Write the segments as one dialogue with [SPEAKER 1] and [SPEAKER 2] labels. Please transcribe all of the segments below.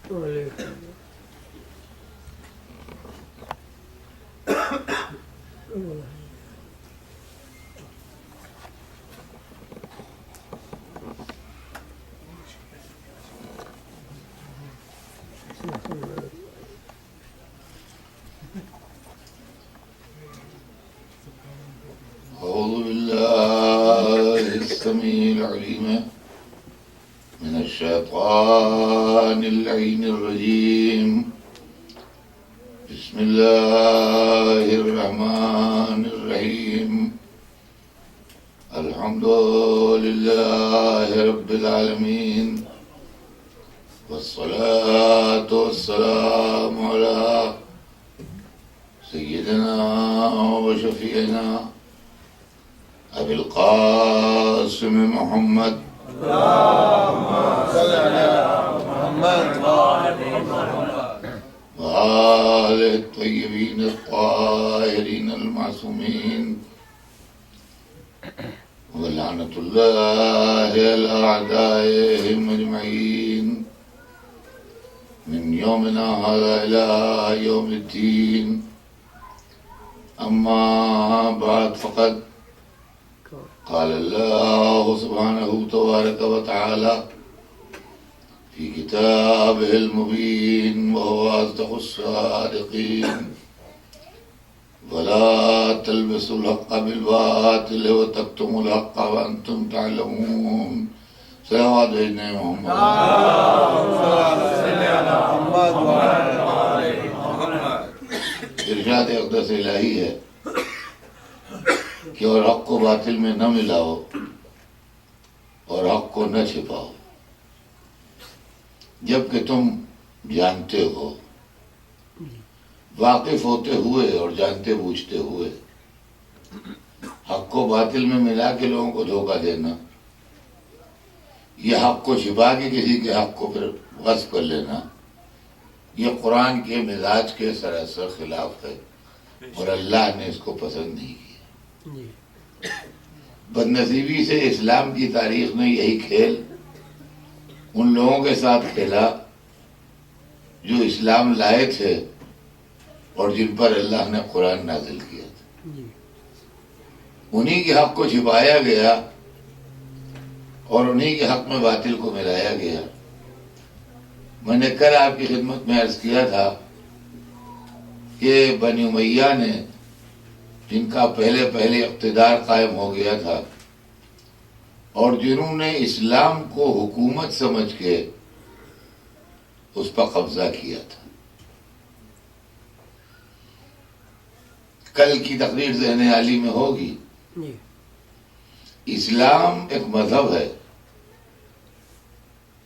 [SPEAKER 1] أعوذ بالله السميع العليم من الشيطان اللعين الرجيم بسم الله الرحمن الرحيم الحمد لله رب العالمين والصلاة والسلام على سيدنا وشفيعنا أبي القاسم محمد
[SPEAKER 2] اللهم صل على محمد
[SPEAKER 1] وآله الطيبين الطاهرين المعصومين ولعنة الله على أعدائهم أجمعين من يومنا هذا إلى يوم الدين. أما بعد فقد قال الله سبحانه تبارك وتعالى في كتابه المبين وهو أصدق الصادقين ولا تلبسوا الحق بالباطل وتكتموا الحق وأنتم تعلمون. صلوات بھیجنے محمد ارشاد اقدس الہی ہے کہ اور حق کو باطل میں نہ ملاؤ اور حق کو نہ چھپاؤ جبکہ تم جانتے ہو، واقف ہوتے ہوئے اور جانتے بوجھتے ہوئے حق کو باطل میں ملا کے لوگوں کو دھوکہ دینا، یہ حق کو چھپا کے کسی کے حق کو پھر غصب کر لینا، یہ قرآن کے مزاج کے سراسر خلاف ہے اور اللہ نے اس کو پسند نہیں کیا۔ بدنصیبی سے اسلام کی تاریخ نے یہی کھیل ان لوگوں کے ساتھ کھیلا جو اسلام لائے تھے اور جن پر اللہ نے قرآن نازل کیا تھا، انہی کے حق کو چھپایا گیا اور انہی کے حق میں باطل کو ملایا گیا۔ میں نے کل آپ کی خدمت میں عرض کیا تھا کہ بنی امیہ نے، جن کا پہلے اقتدار قائم ہو گیا تھا اور جنہوں نے اسلام کو حکومت سمجھ کے اس پر قبضہ کیا تھا، کل کی تقریر ذہن عالی میں ہوگی۔ اسلام ایک مذہب ہے،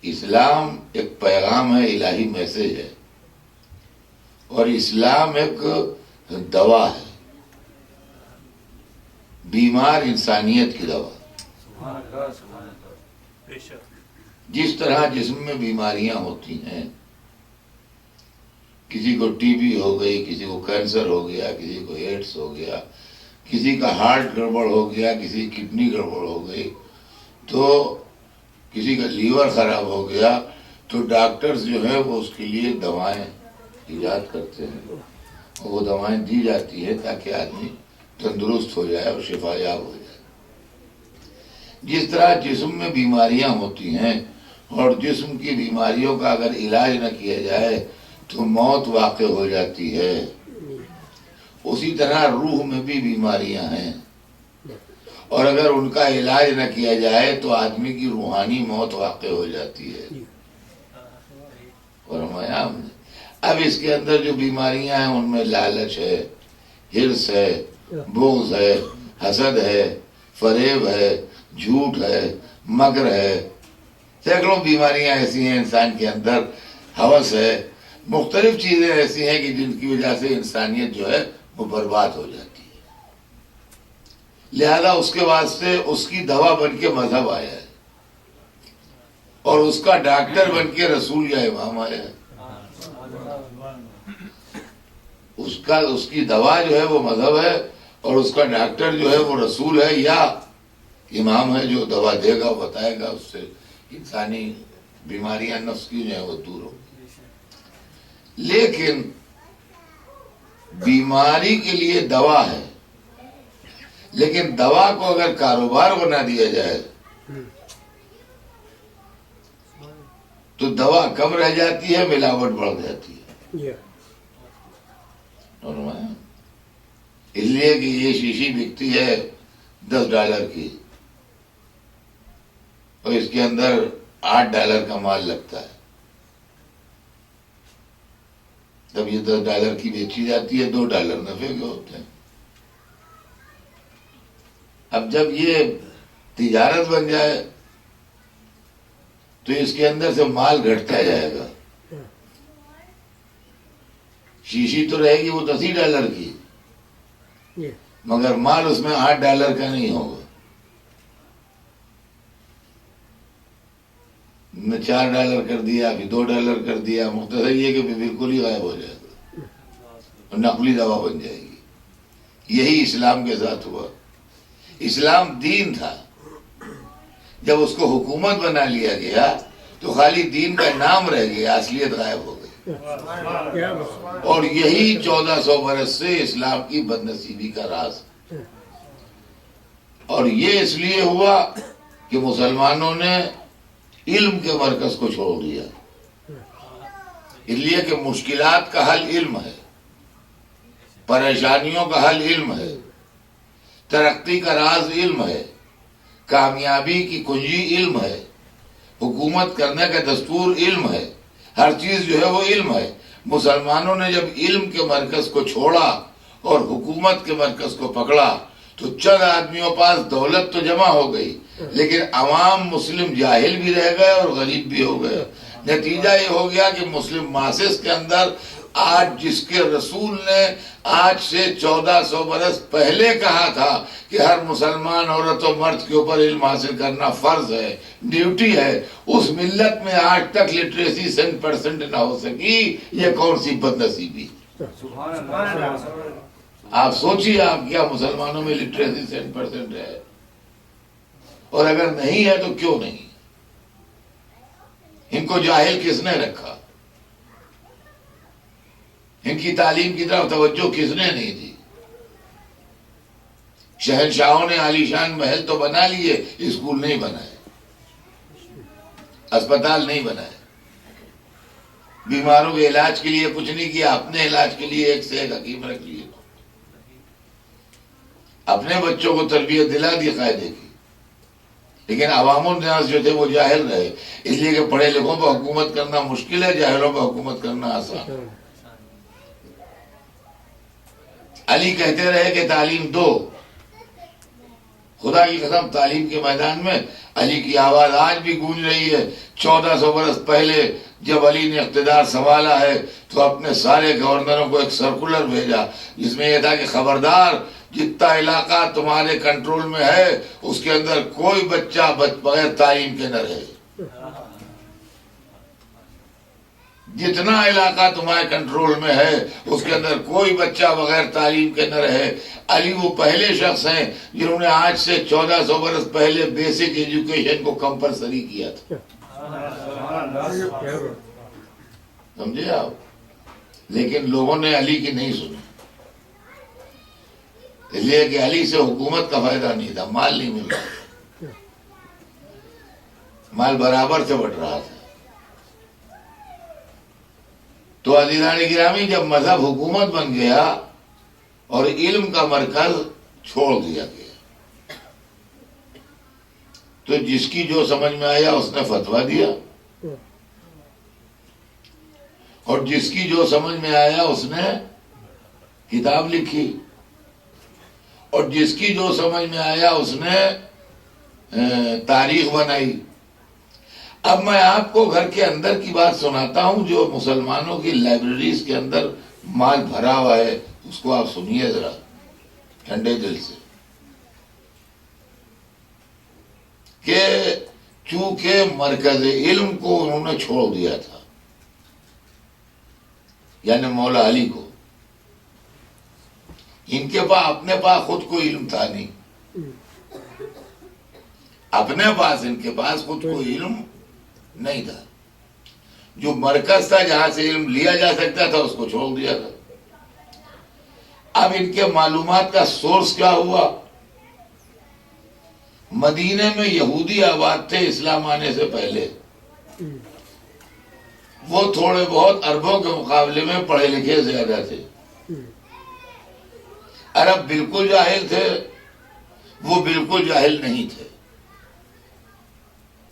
[SPEAKER 1] اسلام ایک پیغام ہے، الہی میسج ہے، اور اسلام ایک دوا ہے، بیمار انسانیت کی دوا۔ جس طرح جسم میں بیماریاں ہوتی ہیں، کسی کو ٹی بی ہو گئی، کسی کو کینسر ہو گیا، کسی کو ایڈس ہو گیا، کسی کا ہارٹ گڑبڑ ہو گیا، کسی کی کڈنی گڑبڑ ہو گئی، تو کسی کا لیور خراب ہو گیا، تو ڈاکٹرز جو ہے وہ اس کے لیے دوائیں ایجاد کرتے ہیں، وہ دوائیں دی جاتی ہے تاکہ آدمی تندرست ہو جائے اور شفا یاب ہو جائے۔ جس طرح جسم میں بیماریاں ہوتی ہیں اور جسم کی بیماریوں کا اگر علاج نہ کیا جائے تو موت واقع ہو جاتی ہے، اسی طرح روح میں بھی بیماریاں ہیں اور اگر ان کا علاج نہ کیا جائے تو آدمی کی روحانی موت واقع ہو جاتی ہے۔ اور اب اس کے اندر جو بیماریاں ہیں ان میں لالچ ہے، حرص ہے، بغض ہے، حسد ہے، فریب ہے، جھوٹ ہے، مکر ہے، سینکڑوں بیماریاں ایسی ہیں انسان کے اندر، ہوس ہے، مختلف چیزیں ایسی ہیں کہ جن کی وجہ سے انسانیت جو ہے وہ برباد ہو جاتی ہے۔ لہذا اس کے واسطے اس کی دوا بن کے مذہب آیا ہے اور اس کا ڈاکٹر بن کے رسول یا امام آیا ہے۔ اس کی دوا جو ہے وہ مذہب ہے اور اس کا ڈاکٹر جو ہے وہ رسول ہے یا امام ہے جو دوا دے گا، بتائے گا، اس سے انسانی بیماریاں نفس کی جو ہے وہ دور ہو۔ لیکن بیماری کے لیے دوا ہے، لیکن دوا کو اگر کاروبار بنا دیا جائے تو دوا کم رہ جاتی ہے، ملاوٹ بڑھ جاتی ہے۔ اس لیے کہ یہ شیشی بکتی ہے $10 کی، اور اس کے اندر $8 کا مال لگتا ہے، تب یہ $10 کی بیچی جاتی ہے، $2 نفع کے ہوتے ہیں۔ اب جب یہ تجارت بن جائے تو اس کے اندر سے مال گھٹتا جائے گا، شیشی تو رہے گی وہ $10 کی، مگر مال اس میں $8 کا نہیں ہوگا، نے $4 کر دیا، پھر $2 کر دیا، مختصر یہ کہ بالکل ہی غائب ہو جائے گا اور نقلی دوا بن جائے گی۔ یہی اسلام کے ساتھ ہوا۔ اسلام دین تھا، جب اس کو حکومت بنا لیا گیا تو خالی دین کا نام رہ گیا، اصلیت غائب ہو گئی، اور یہی 1400 برس سے اسلام کی بدنصیبی کا راز۔ اور یہ اس لیے ہوا کہ مسلمانوں نے علم کے مرکز کو چھوڑ دیا، اس لیے کہ مشکلات کا حل علم ہے، پریشانیوں کا حل علم ہے، ترقی کا راز علم ہے، کامیابی کی کنجی علم ہے، حکومت کرنے کا دستور علم ہے، ہر چیز جو ہے وہ علم ہے۔ مسلمانوں نے جب علم کے مرکز کو چھوڑا اور حکومت کے مرکز کو پکڑا تو چند آدمیوں پاس دولت تو جمع ہو گئی، لیکن عوام مسلم جاہل بھی رہ گئے اور غریب بھی ہو گئے۔ نتیجہ یہ ہو گیا کہ مسلم ماسس کے اندر آج جس کے رسول نے آج سے 1400 برس پہلے کہا تھا کہ ہر مسلمان عورت و مرد کے اوپر علم حاصل کرنا فرض ہے، ڈیوٹی ہے، اس ملت میں آج تک لٹریسی 100% نہ ہو سکی، یہ کون سی بد نصیبی۔ آپ سوچیے، آپ کیا مسلمانوں میں لٹریسی 100% ہے؟ اور اگر نہیں ہے تو کیوں نہیں؟ ان کو جاہل کس نے رکھا؟ ان کی تعلیم کی طرف توجہ کس نے نہیں دی؟ شہنشاہوں نے عالیشان محل تو بنا لیے، اسکول نہیں بنائے، اسپتال نہیں بنائے، بیماروں کے علاج کے لیے کچھ نہیں کیا، اپنے علاج کے لیے ایک سے ایک حکیم رکھ لیے، اپنے بچوں کو تربیت دلا دی قاعدے کی، لیکن عوام الناس جو تھے وہ جاہل رہے، اس لیے کہ پڑھے لکھوں پہ حکومت کرنا مشکل ہے، جاہلوں پہ حکومت کرنا آسان ہے۔ علی کہتے رہے کہ تعلیم دو، خدا کی قسم تعلیم کے میدان میں علی کی آواز آج بھی گونج رہی ہے۔ 1400 برس پہلے جب علی نے اقتدار سنبھالا ہے تو اپنے سارے گورنروں کو ایک سرکولر بھیجا جس میں یہ تھا کہ خبردار، جتنا علاقہ تمہارے کنٹرول میں ہے اس کے اندر کوئی بچہ بغیر تعلیم کے نہ رہے، جتنا علاقہ تمہارے کنٹرول میں ہے اس کے اندر کوئی بچہ بغیر تعلیم کے نہ رہے۔ علی وہ پہلے شخص ہیں جنہوں نے آج سے 1400 برس پہلے بیسک ایجوکیشن کو کمپلسری کیا تھا، سمجھے آپ؟ لیکن لوگوں نے علی کی نہیں سنی، اس لیے کہ علی سے حکومت کا فائدہ نہیں تھا، مال نہیں مل رہا، مال برابر سے بٹ رہا تھا۔ تو عزیزان گرامی، جب مذہب حکومت بن گیا اور علم کا مرکز چھوڑ دیا گیا تو جس کی جو سمجھ میں آیا اس نے فتویٰ دیا، اور جس کی جو سمجھ میں آیا اس نے کتاب لکھی، اور جس کی جو سمجھ میں آیا اس نے تاریخ بنائی۔ اب میں آپ کو گھر کے اندر کی بات سناتا ہوں، جو مسلمانوں کی لائبریریز کے اندر مال بھرا ہوا ہے، اس کو آپ سنیے ذرا ٹھنڈے دل سے، کہ چونکہ مرکز علم کو انہوں نے چھوڑ دیا تھا، یعنی مولا علی کو، ان کے پاس اپنے پاس خود کو علم تھا نہیں، اپنے پاس ان کے پاس خود کو علم نہیں تھا، جو مرکز تھا جہاں سے علم لیا جا سکتا تھا اس کو چھوڑ دیا تھا. اب ان کے معلومات کا سورس کیا ہوا؟ مدینے میں یہودی آباد تھے اسلام آنے سے پہلے. وہ تھوڑے بہت عربوں کے مقابلے میں پڑھے لکھے زیادہ تھے. عرب بالکل جاہل تھے، وہ بالکل جاہل نہیں تھے.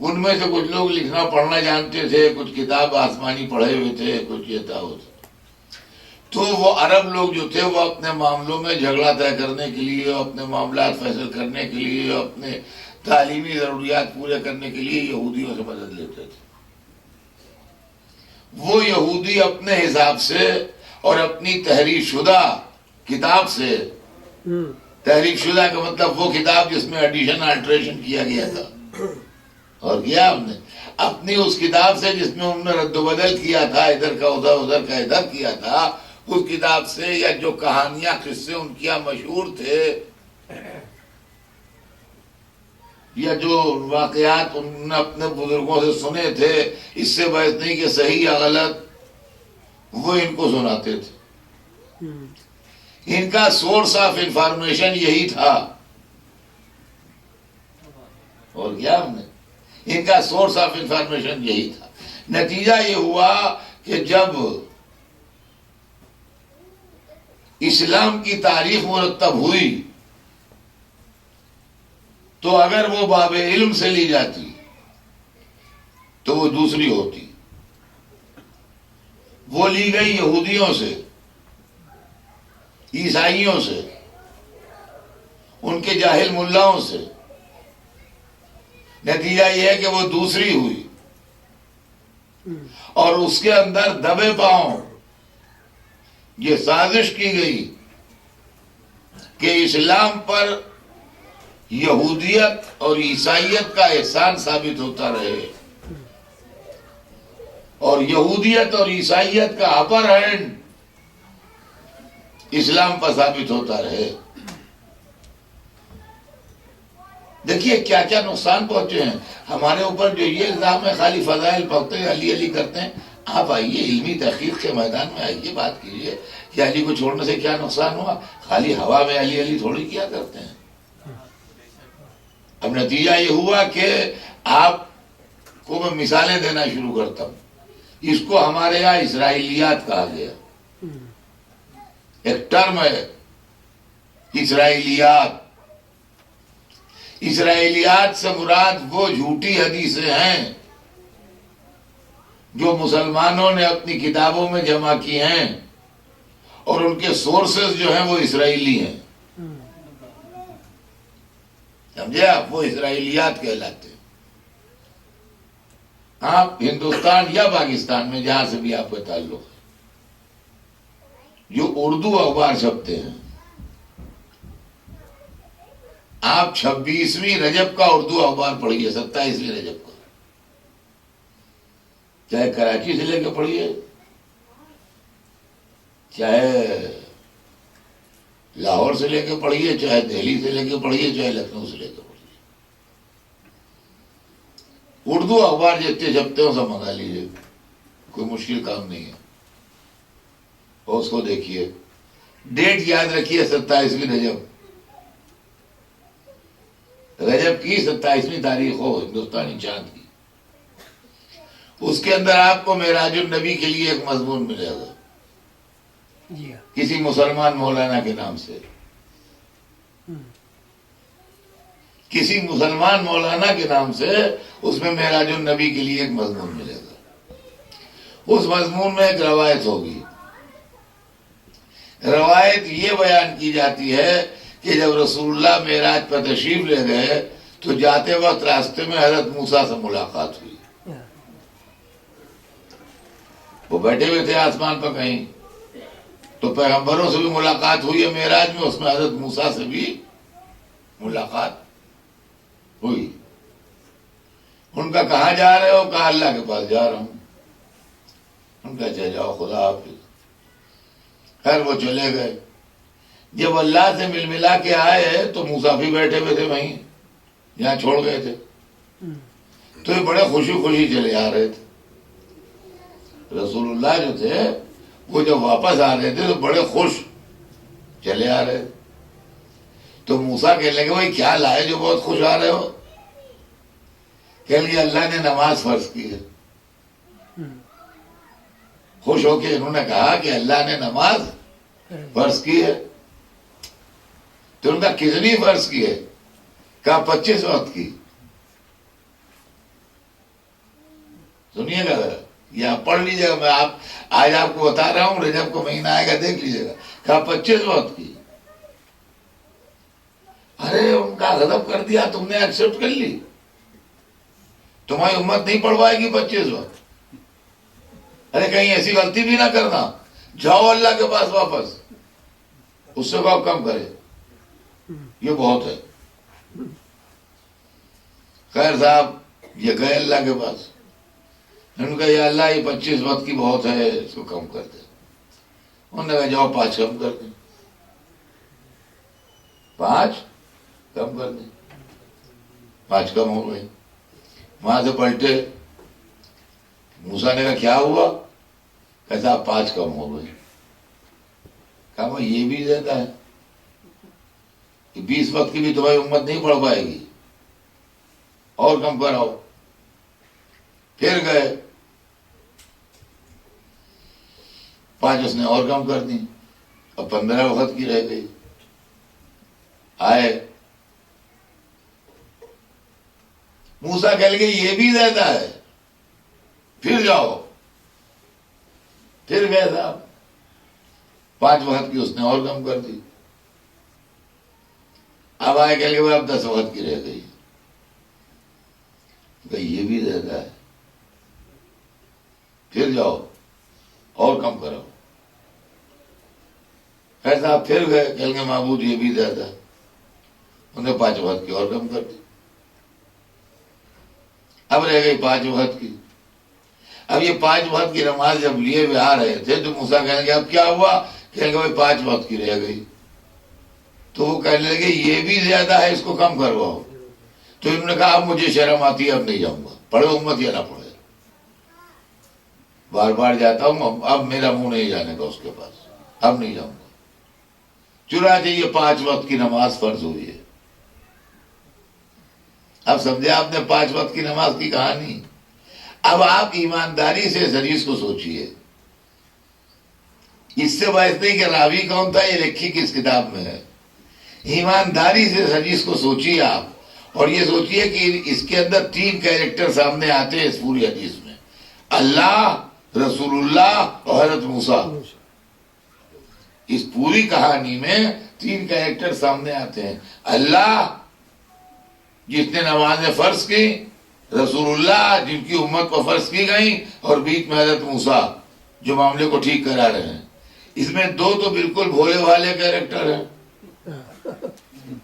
[SPEAKER 1] ان میں سے کچھ لوگ لکھنا پڑھنا جانتے تھے، کچھ کتاب آسمانی پڑھے ہوئے تھے، کچھ یہ تھا وہ تھا. تو وہ عرب لوگ جو تھے وہ اپنے معاملوں میں جھگڑا طے کرنے کے لیے، اپنے معاملات فیصل کرنے کے لیے، اپنے تعلیمی ضروریات پورے کرنے کے لیے یہودیوں سے مدد لیتے تھے. وہ یہودی اپنے حساب سے اور اپنی تحریر شدہ کتاب سے، تحریر شدہ کا مطلب وہ کتاب جس میں ایڈیشن آلٹریشن کیا گیا تھا، اور کیا ہم نے اپنی اس کتاب سے جس میں انہوں نے رد و بدل کیا تھا، ادھر کا ادھر، ادھر کا ادھر کیا تھا، اس کتاب سے یا جو کہانیاں قصے ان کے مشہور تھے یا جو واقعات انہوں نے اپنے بزرگوں سے سنے تھے، اس سے بحث نہیں کہ صحیح یا غلط، وہ ان کو سناتے تھے. ان کا سورس آف انفارمیشن یہی تھا. اور کیا ہم نے ان کا سورس آف انفارمیشن یہی تھا. نتیجہ یہ ہوا کہ جب اسلام کی تاریخ مرتب ہوئی تو اگر وہ باب علم سے لی جاتی تو وہ دوسری ہوتی. وہ لی گئی یہودیوں سے، عیسائیوں سے، ان کے جاہل ملاؤں سے. نتیجہ یہ ہے کہ وہ دوسری ہوئی، اور اس کے اندر دبے پاؤں یہ سازش کی گئی کہ اسلام پر یہودیت اور عیسائیت کا احسان ثابت ہوتا رہے، اور یہودیت اور عیسائیت کا اپر ہینڈ اسلام پر ثابت ہوتا رہے. دیکھیے کیا کیا نقصان پہنچے ہیں ہمارے اوپر. جو یہ الزام ہے خالی فضائل پڑھتے ہیں، علی علی کرتے ہیں. آپ آئیے علمی تحقیق کے میدان میں آئیے، بات کیجیے کہ علی کو چھوڑنے سے کیا نقصان ہوا. خالی ہوا میں علی علی تھوڑی کیا کرتے ہیں. اب نتیجہ یہ ہوا کہ آپ کو میں مثالیں دینا شروع کرتا ہوں. اس کو ہمارے یہاں اسرائیلیات کہا گیا. ایک ٹرم ہے اسرائیلیات. اسرائیلیات سے مراد وہ جھوٹی حدیثیں ہیں جو مسلمانوں نے اپنی کتابوں میں جمع کی ہیں، اور ان کے سورسز جو ہیں وہ اسرائیلی ہیں. سمجھے آپ؟ وہ اسرائیلیات کہلاتے ہیں. آپ ہندوستان یا پاکستان میں جہاں سے بھی آپ کا تعلق ہے، جو اردو اخبار چھپتے ہیں، آپ 26ویں رجب کا اردو اخبار پڑھیے، 27ویں رجب کا، چاہے کراچی سے لے کے پڑھیے، چاہے لاہور سے لے کے پڑھیے، چاہے دہلی سے لے کے پڑھیے، چاہے لکھنؤ سے لے کے پڑھیے. اردو اخبار جتنے چھپتے ہیں سب منگا لیجیے، کوئی مشکل کام نہیں ہے. اور اس کو دیکھیے، ڈیٹ یاد رکھیے 27ویں رجب. رجب کی 27ویں تاریخ ہو ہندوستانی چاند کی. اس کے اندر آپ کو معراج النبی کے لیے ایک مضمون ملے گا کسی مسلمان مولانا کے نام سے. کسی مسلمان مولانا کے نام سے اس میں معراج النبی کے لیے ایک مضمون ملے گا. اس مضمون میں ایک روایت ہوگی. روایت یہ بیان کی جاتی ہے کہ جب رسول اللہ معراج پر تشریف لے گئے تو جاتے وقت راستے میں حضرت موسیٰ سے ملاقات ہوئی. وہ بیٹھے ہوئے تھے آسمان پر کہیں، تو پیغمبروں سے بھی ملاقات ہوئی ہے معراج میں، اس میں حضرت موسیٰ سے بھی ملاقات ہوئی. ان کا کہاں جا رہے ہو؟ کہا اللہ کے پاس جا رہا ہوں. ان کا اچھا جاؤ، خدا حافظ. خیر وہ چلے گئے. جب اللہ سے مل ملا کے آئے تو موسیٰ بھی بیٹھے ہوئے تھے وہیں جہاں چھوڑ گئے تھے. تو یہ بڑے خوشی خوشی چلے آ رہے تھے. رسول اللہ جو تھے وہ جب واپس آ رہے تھے تو بڑے خوش چلے آ رہے تھے. تو موسیٰ کہنے لگے بھائی کیا لائے جو بہت خوش آ رہے ہو؟ کہنے لگے اللہ نے نماز فرض کی ہے. خوش ہو کے انہوں نے کہا کہ اللہ نے نماز فرض کی ہے. تو ان کا کتنی فرض کی ہے؟ کہا 25 وقت کی. سنیے گا ذرا، یہ آپ پڑھ لیجیے گا، میں آج آپ کو بتا رہا ہوں، رجب کو مہینہ آئے گا دیکھ لیجیے گا. کہا 25 وقت کی. ارے ان کا غضب کر دیا، تم نے ایکسپٹ کر لی، تمہاری امت نہیں پڑھوائے گی 25 وقت. ارے کہیں ایسی غلطی بھی نہ کرنا، جاؤ اللہ کے پاس واپس، اس سے بہت کم کرے، یہ بہت ہے. خیر صاحب یہ گئے اللہ کے پاس، انہوں نے کہا یا اللہ یہ 25 وقت کی بہت ہے، اس کو کم کر دے. انہوں نے کہا جاؤ 5 کم کر دیں. 5 کم کر دیں. 5 کم ہو گئی. وہاں سے پلٹے، موسیٰ نے کہا کیا ہوا؟ کہتا آپ 5 کم ہو گئی. کہا وہ یہ بھی زیادہ ہے، 20 وقت کی بھی تمہاری امت نہیں پڑھ پائے گی، اور کم کراؤ. پھر گئے 5 اس نے اور کم کر دی، اب 15 وقت کی رہ گئی. آئے موسیٰ کہہ لگے یہ بھی زیادہ ہے، پھر جاؤ. پھر گئے صاحب 5 وقت کی اس نے اور کم کر دی. اب آئے کہہ لگے اب 10 وقت کی رہ گئی. کہ یہ بھی زیادہ ہے، پھر جاؤ اور کم کرو. خیر صاحب پھر گئے، کہہ لگے معبود یہ بھی زیادہ ہے. انہوں نے 5 وقت کی اور کم کر دی. اب رہ گئی 5 وقت کی. اب یہ 5 وقت کی نماز جب لیے ہوئے آ رہے تھے تو موسیٰ کہنے لگے اب کیا ہوا؟ کہنے لگے بھائی 5 وقت کی رہ گئی. تو وہ کہنے لگے یہ بھی زیادہ ہے، اس کو کم کرواؤ. تو انہوں نے کہا اب مجھے شرم آتی ہے، اب نہیں جاؤں گا، پڑھے امت یا نہ پڑھے، بار بار جاتا ہوں، اب میرا منہ نہیں جانے کا اس کے پاس، اب نہیں جاؤں گا. چنانچہ یہ 5 وقت کی نماز فرض ہوئی ہے. اب سمجھے آپ نے 5 وقت کی نماز کی کہانی. اب آپ ایمانداری سے اس حدیث کو سوچئے، اس سے باعث نہیں کہ راوی کون تھا، یہ لکھی کس کتاب میں ہے. ایمانداری سے اس حدیث کو سوچئے آپ، اور یہ سوچئے کہ اس کے اندر 3 کیریکٹر سامنے آتے ہیں اس پوری حدیث میں، اللہ، رسول اللہ اور حضرت موسیٰ. اس پوری کہانی میں 3 کیریکٹر سامنے آتے ہیں. اللہ جس نے نمازیں فرض کی، رسول اللہ جن کی امت کو فرض کی گئی، اور بیچ میں حضرت موسیٰ جو معاملے کو ٹھیک کرا رہے ہیں. اس میں 2 تو بالکل بھولے والے کیریکٹر ہیں.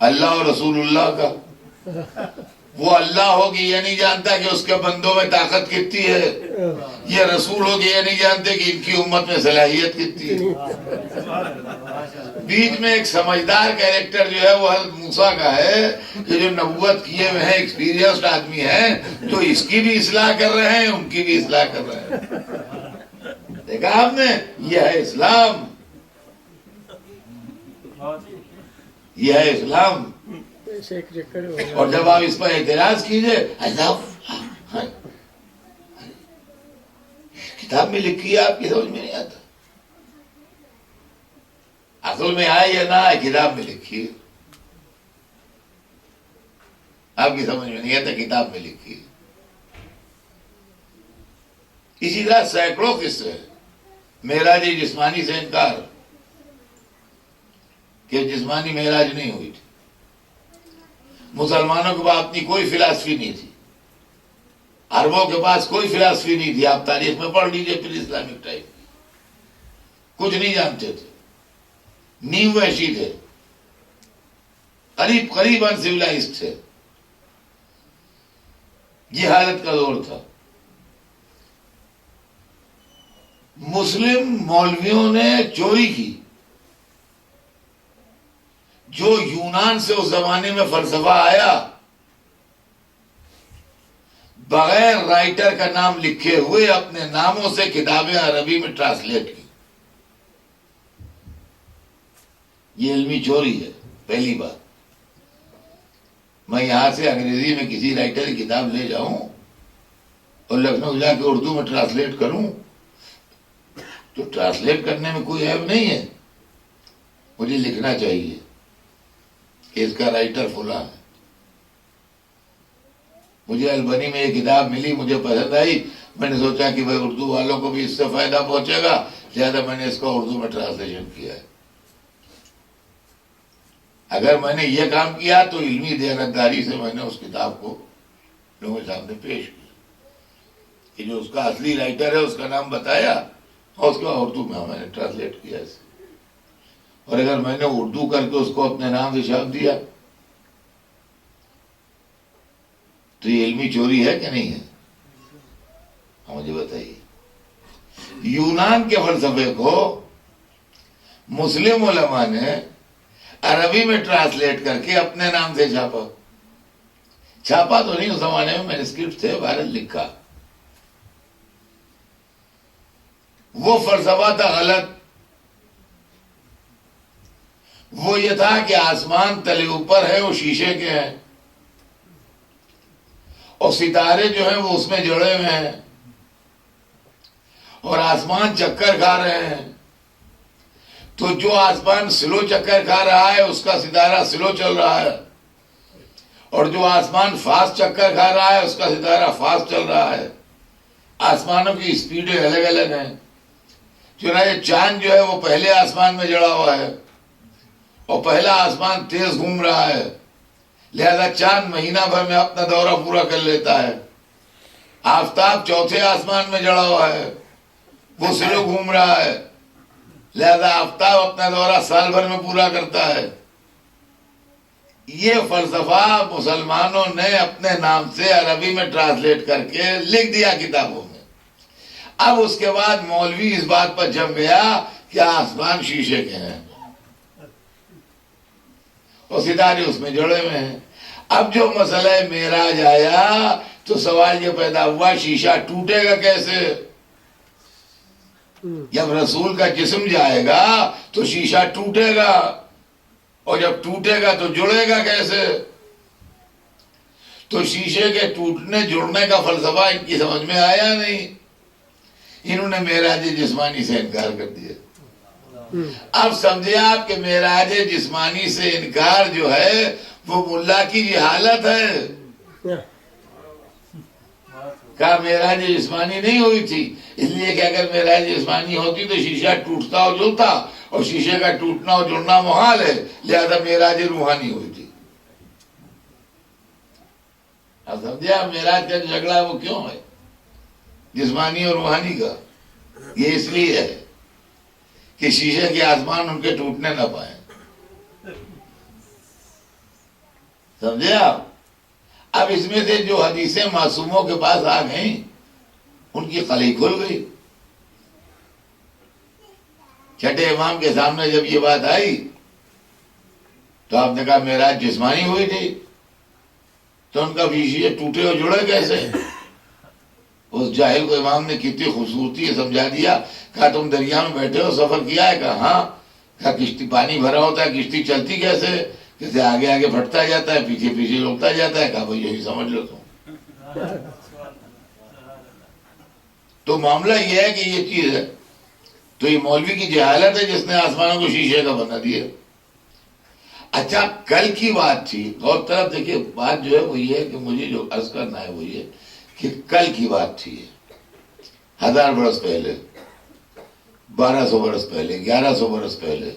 [SPEAKER 1] اللہ اور رسول اللہ کا، وہ اللہ ہو کہ یہ نہیں جانتا کہ اس کے بندوں میں طاقت کتنی ہے، یہ رسول ہو کہ یہ نہیں جانتے کہ ان کی امت میں صلاحیت کتنی ہے. بیچ میں ایک سمجھدار کیریکٹر جو ہے وہ حضرت موسیٰ کا ہے کہ جو نبوت کیے ہوئے ہیں، ایکسپیرینسڈ آدمی ہیں، تو اس کی بھی اصلاح کر رہے ہیں، ان کی بھی اصلاح کر رہے ہیں. دیکھا آپ نے، یہ ہے اسلام، یہ ہے اسلام. اور جب آپ اس پر اعتراض کیجئے، کتاب میں لکھی ہے، آپ کی سمجھ میں نہیں آتا. عقل میں آئے یا نہ آئے، کتاب میں لکھی ہے، آپ کی سمجھ میں نہیں آتا، کتاب میں لکھی ہے. اسی طرح سینکڑوں قصے، معراج جسمانی سے انکار کہ جسمانی معراج نہیں ہوئی تھی. مسلمانوں کے پاس اپنی کوئی فلاسفی نہیں تھی، عربوں کے پاس کوئی فلاسفی نہیں تھی. آپ تاریخ میں پڑھ لیجئے پھر اسلامک ٹائم، کچھ نہیں جانتے تھے، نیو وحشی تھے، قریب ان سیولائزڈ تھے. یہ حالت کا دور تھا. مسلم مولویوں نے چوری کی. جو یونان سے اس زمانے میں فلسفہ آیا، بغیر رائٹر کا نام لکھے ہوئے اپنے ناموں سے کتابیں عربی میں ٹرانسلیٹ کی. یہ علمی چوری ہے. پہلی بات، میں یہاں سے انگریزی میں کسی رائٹر کی کتاب لے جاؤں اور لکھنؤ جا کے اردو میں ٹرانسلیٹ کروں تو ٹرانسلیٹ کرنے میں کوئی عیب نہیں ہے. مجھے لکھنا چاہیے کہ اس کا رائٹر فلاں ہے. مجھے البنی میں یہ کتاب ملی، مجھے پسند آئی، میں نے سوچا کہ بھائی اردو والوں کو بھی اس سے فائدہ پہنچے گا، لہذا میں نے اس کو اردو میں ٹرانسلیشن کیا ہے. اگر میں نے یہ کام کیا تو علمی دیانتداری سے میں نے اس کتاب کو لوگوں کے سامنے پیش کیا کہ جو اس کا اصلی رائٹر ہے اس کا نام بتایا اور اس کا اردو میں میں نے ٹرانسلیٹ کیا اسے. اور اگر میں نے اردو کر کے اس کو اپنے نام سے چھاپ دیا تو یہ علمی چوری ہے کہ نہیں ہے؟ مجھے بتائیے. یونان کے فلسفے کو مسلم علماء نے عربی میں ٹرانسلیٹ کر کے اپنے نام سے چھاپا. چھاپا تو نہیں، اس زمانے میں مینuscript تھے، بھارت لکھا. وہ فلسفہ تھا غلط. وہ یہ تھا کہ آسمان تلے اوپر ہے، وہ شیشے کے ہیں، اور ستارے جو ہیں وہ اس میں جڑے ہوئے ہیں، اور آسمان چکر کھا رہے ہیں. تو جو آسمان سلو چکر کھا رہا ہے اس کا ستارہ سلو چل رہا ہے، اور جو آسمان فاسٹ چکر کھا رہا ہے اس کا ستارہ فاسٹ چل رہا ہے. آسمانوں کی اسپیڈیں الگ الگ ہیں. چنانچہ چاند جو ہے وہ پہلے آسمان میں جڑا ہوا ہے اور پہلا آسمان تیز گھوم رہا ہے، لہذا چاند مہینہ بھر میں اپنا دورہ پورا کر لیتا ہے. آفتاب چوتھے آسمان میں جڑا ہوا ہے، وہ سلو گھوم رہا ہے، لہذا آفتاب اپنا دورہ سال بھر میں پورا کرتا ہے. یہ فلسفہ مسلمانوں نے اپنے نام سے عربی میں ٹرانسلیٹ کر کے لکھ دیا کتابوں میں. اب اس کے بعد مولوی اس بات پر جم گیا کہ آسمان شیشے کے ہیں اور ستارے اس میں جڑے ہوئے ہیں. اب جو مسئلہ معراج آیا تو سوال یہ پیدا ہوا شیشہ ٹوٹے گا کیسے؟ جب رسول کا جسم جائے گا تو شیشہ ٹوٹے گا، اور جب ٹوٹے گا تو جڑے گا کیسے؟ تو شیشے کے ٹوٹنے جڑنے کا فلسفہ ان کی سمجھ میں آیا نہیں. انہوں نے معراج جسمانی سے انکار کر دیا. اب سمجھے آپ کہ معراج جسمانی سے انکار جو ہے وہ ملا کی جہالت ہے. کہا معراج جسمانی نہیں ہوئی تھی، اس لیے کہ اگر معراج جسمانی ہوتی تو شیشہ ٹوٹتا اور جڑتا، اور شیشے کا ٹوٹنا اور جڑنا محال ہے، لہذا معراج روحانی ہوئی تھی. اب سمجھے آپ معراج کا جھگڑا ہے وہ کیوں ہے جسمانی اور روحانی کا؟ یہ اس لیے ہے کہ شیشے کے آسمان ان کے ٹوٹنے نہ پائیں. سمجھے آپ؟ اب اس میں سے جو حدیثیں معصوموں کے پاس آ گئیں ان کی قلعی کھل گئی. چھٹے امام کے سامنے جب یہ بات آئی تو آپ نے کہا معراج جسمانی ہوئی تھی، تو ان کا شیشے ٹوٹے اور جڑے کیسے؟ اس جاہل کو امام نے کتنی خوبصورتی سے سمجھا دیا. کہا تم دریا میں بیٹھے ہو، سفر کیا ہے؟ کہا ہاں. کہا کشتی پانی بھرا ہوتا ہے، کشتی چلتی کیسے؟ جیسے آگے آگے پھٹتا جاتا ہے، پیچھے پیچھے لوٹتا جاتا ہے. کہا بھائی یہی سمجھ لو تم. تو معاملہ یہ ہے کہ یہ چیز ہے. تو یہ مولوی کی جہالت ہے جس نے آسمانوں کو شیشے کا بنا دیا. اچھا کل کی بات تھی، غور طرف دیکھیے، بات جو ہے وہ یہ ہے کہ مجھے جو عرض کرنا ہے وہ یہ کہ کل کی بات تھی 1000 برس پہلے، 1200 برس پہلے، 1100 برس پہلے.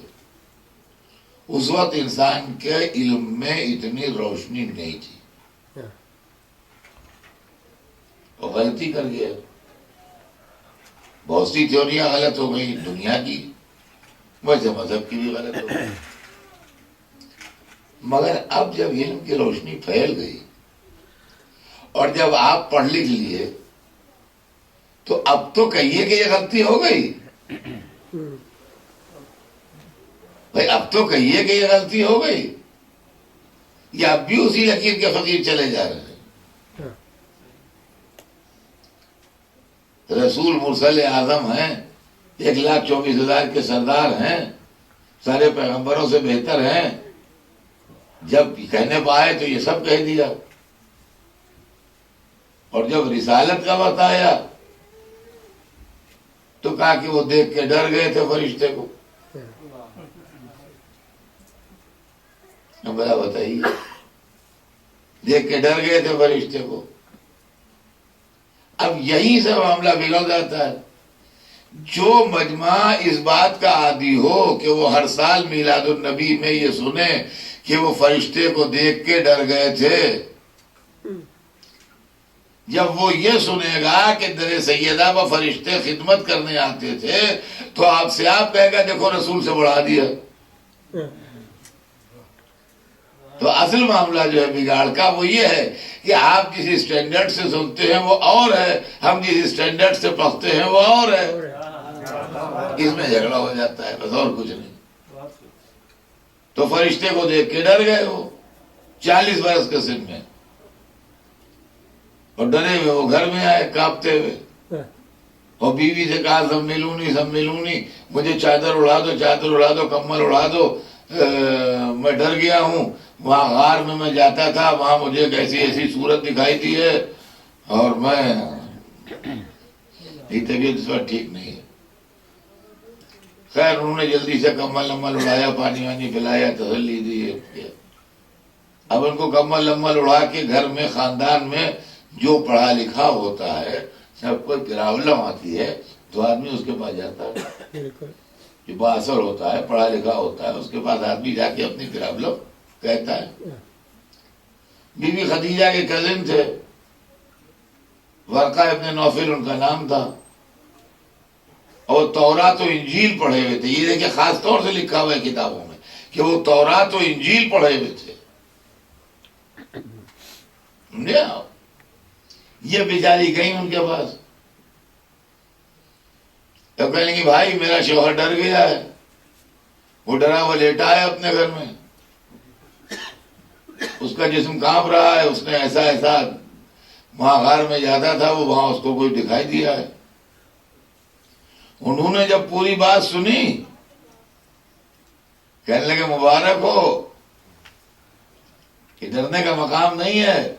[SPEAKER 1] اس وقت انسان کے علم میں اتنی روشنی نہیں تھی اور غلطی کر گیا. بہت سی تھیوریاں غلط ہو گئی دنیا کی، ویسے مذہب کی بھی غلط ہو گئی. مگر اب جب علم کی روشنی پھیل گئی اور جب آپ پڑھ لکھ لیے تو اب تو کہیے کہ یہ غلطی ہو گئی. بھائی اب تو کہیے کہ یہ غلطی ہو گئی، یا اب بھی اسی لکیر کے فقیر چلے جا رہے ہیں؟ رسول مرسل اعظم ہیں، 1,24,000 کے سردار ہیں، سارے پیغمبروں سے بہتر ہیں. جب کہنے پائے تو یہ سب کہہ دیا، اور جب رسالت کا وقت آیا تو کہا کہ وہ دیکھ کے ڈر گئے تھے فرشتے کو. بڑا بتائیے، دیکھ کے ڈر گئے تھے فرشتے کو. اب یہی سے معاملہ بگڑ جاتا ہے. جو مجمع اس بات کا عادی ہو کہ وہ ہر سال میلاد النبی میں یہ سنے کہ وہ فرشتے کو دیکھ کے ڈر گئے تھے، جب وہ یہ سنے گا کہ در سیدہ پر فرشتے خدمت کرنے آتے تھے تو آپ سے آپ کہے گا دیکھو رسول سے بڑھا دیا. تو اصل معاملہ جو ہے بگاڑ کا وہ یہ ہے کہ آپ جس اسٹینڈرڈ سے سنتے ہیں وہ اور ہے، ہم جس اسٹینڈرڈ سے پڑھتے ہیں وہ اور ہے. اس میں جھگڑا ہو جاتا ہے، بس اور کچھ نہیں. تو فرشتے کو دیکھ کے ڈر گئے وہ 40 برس کے سن میں، اور ڈرے ہوئے وہ گھر میں آئے کانپتے ہوئے، اور بیوی سے کہا سب ملونی، مجھے چادر اڑا دو، کمبل اڑا دو، میں ڈر گیا ہوں. وہاں غار میں جاتا تھا، وہاں مجھے ایک ایسی صورت دکھائی دی ہے، اور طبیعت اس وقت ٹھیک نہیں ہے. خیر انہوں نے جلدی سے کمبل اڑایا، پانی وانی پلایا، تسلی دی. اب ان کو کمبل اڑا کے گھر میں خاندان میں جو پڑھا لکھا ہوتا ہے، سب کوئی پرابلم آتی ہے تو آدمی اس کے پاس جاتا ہے. جو با اثر ہوتا ہے، پڑھا لکھا ہوتا ہے، اس کے پاس آدمی جا کے اپنی پرابلم کہتا ہے. بی بی خدیجہ کے کزن تھے، ورقہ ابن نوفل ان کا نام تھا، اور تورات و انجیل پڑھے ہوئے تھے. یہ دیکھیں خاص طور سے لکھا ہوا ہے کتابوں میں کہ وہ تورات و انجیل پڑھے ہوئے تھے. یہ بیچاری گئی ان کے پاس، تو کہیں گے بھائی میرا شوہر ڈر گیا ہے، وہ ڈرا وہ لیٹا ہے اپنے گھر میں، اس کا جسم کانپ رہا ہے، اس نے ایسا وہاں غار میں جاتا تھا، وہ وہاں اس کو کوئی دکھائی دیا ہے. انہوں نے جب پوری بات سنی کہنے لگے مبارک ہو، کہ ڈرنے کا مقام نہیں ہے.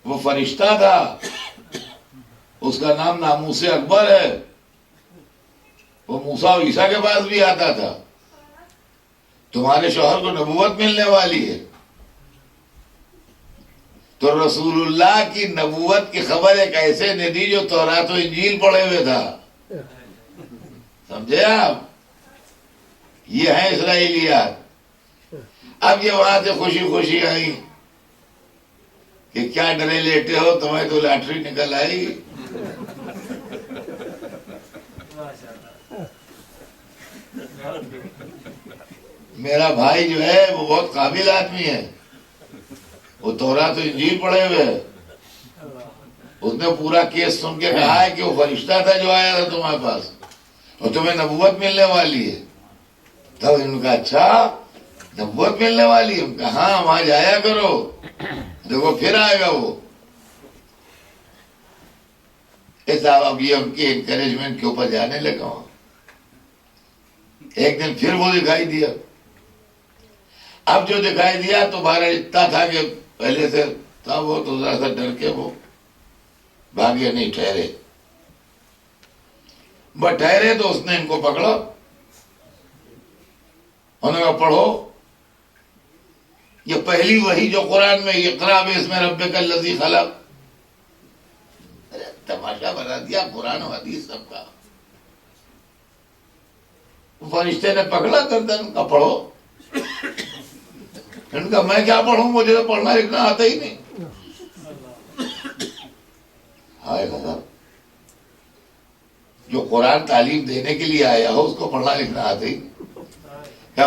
[SPEAKER 1] وہ فرشتہ تھا، اس کا نام ناموس اکبر ہے، وہ موسیٰ و عیسیٰ کے پاس بھی آتا تھا. تمہارے شوہر کو نبوت ملنے والی ہے. تو رسول اللہ کی نبوت کی خبر ایک ایسے نے دی جو تورات و انجیل پڑھے ہوئے تھا. سمجھے آپ؟ یہ ہیں اسرائیلیات. اب یہ وہاں سے خوشی آئی کہ کیا ڈرے لیٹے ہو، تمہیں تو لاٹری نکل آئی. میرا بھائی جو ہے وہ بہت قابل آدمی ہے، وہ تورات و انجیل پڑھے ہوئے ہے. اس نے پورا کیس سن کے کہا ہے کہ وہ فرشتہ تھا جو آیا تھا تمہارے پاس، اور تمہیں نبوت ملنے والی ہے. تب انہوں نے کہا اچھا نبوت ملنے والی ہے؟ کہا ہاں وہاں جایا کرو، دیکھو پھر آئے گا وہ. ایسا اب یہ ان کی انکریجمنٹ کے اوپر جانے لگا ہوں. ایک دن پھر وہ دکھائی دیا. اب جو دکھائی دیا تو بارہ اتنا تھا کہ پہلے سے تھا وہ، تو ذرا سا ڈر کے وہ بھاگے نہیں، ٹھہرے. بس ٹھہرے تو اس نے ان کو پکڑا، انہوں نے کہا پڑھو یہ پہلی وحی جو قرآن میں اقرا باسم ربک الذی خلق. تماشا بنا دیا قرآن و حدیث سب کا. فرشتے نے پکڑا گردن کا پڑھو. ان کا میں کیا پڑھوں، مجھے تو پڑھنا لکھنا آتا ہی نہیں. ہائے خدا، جو قرآن تعلیم دینے کے لیے آیا ہو اس کو پڑھنا لکھنا آتا ہی نہیں.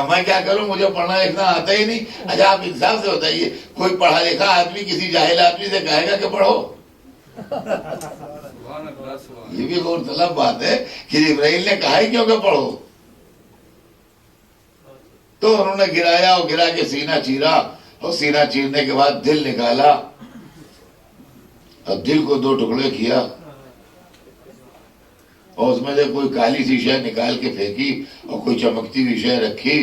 [SPEAKER 1] میں کیا کروں، مجھے پڑھنا لکھنا آتا ہی نہیں. اچھا آپ انصاف سے بتائیے، کوئی پڑھا لکھا آدمی کسی جاہل آدمی سے کہے گا کہ پڑھو؟ یہ بھی غور طلب بات ہے کہ جبرائیل نے کہا ہی کیوں کہ پڑھو. تو انہوں نے گرایا، اور گرا کے سینہ چیرا، اور سینہ چیرنے کے بعد دل نکالا، اور دل کو 2 ٹکڑے کیا. اور اس میں سے کوئی کالی سی شے نکال کے پھینکی اور کوئی چمکتی ہوئی شے رکھی،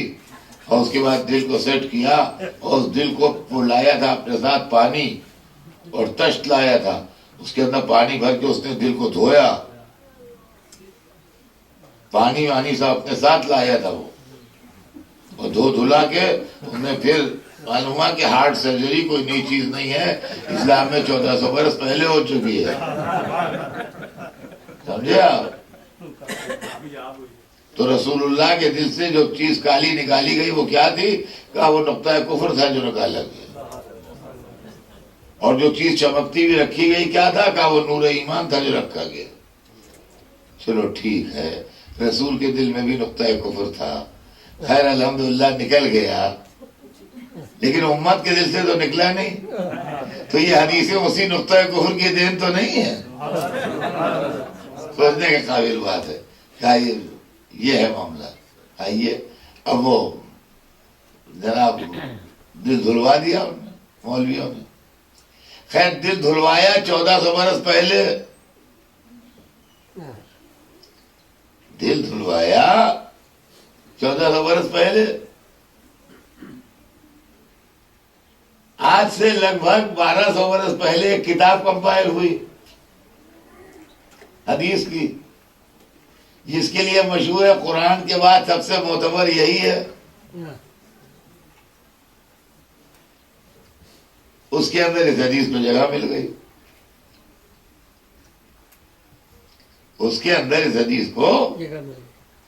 [SPEAKER 1] اور اس کے بعد دل کو سیٹ کیا، اور اس دل کو وہ لایا تھا اپنے ساتھ پانی اور تشت لایا تھا، اس کے اندر پانی بھر کے اس نے دل کو دھویا، پانی وانی سب اپنے ساتھ لایا تھا وہ، اور دھلا کے اس نے پھر معلوم ہوا کہ ہارٹ سرجری کوئی نئی چیز نہیں ہے، اسلام میں 1400 برس پہلے ہو چکی ہے، سمجھے آپ؟ تو رسول اللہ کے دل سے جو چیز کالی نکالی گئی وہ کیا تھی؟ کہا وہ نقطہ کفر تھا جو نکالا گیا، اور جو چیز چمکتی ہوئی رکھی گئی کیا تھا؟ کہا وہ نور ایمان تھا جو رکھا گیا۔ چلو ٹھیک ہے، رسول کے دل میں بھی نقطہ کفر تھا، خیر الحمدللہ نکل گیا، لیکن امت کے دل سے تو نکلا نہیں، تو یہ حدیثیں اسی نقطہ کفر کی دین تو نہیں ہے؟ سوچنے کے قابل بات ہے۔ کیا یہ ہے معاملہ؟ آئیے اب وہ جناب دل دھلوا دیا انہوں نے، مولویوں نے، خیر دل دھلوایا 1400 برس پہلے، دل دھلوایا 1400 برس پہلے، آج سے لگ بھگ 1200 برس پہلے ایک کتاب کمپائل ہوئی حدیث کی، جس کے لیے مشہور ہے قرآن کے بعد سب سے معتبر یہی ہے۔ اس کے اندر اس حدیث کو جگہ مل گئی، اس کے اندر اس حدیث کو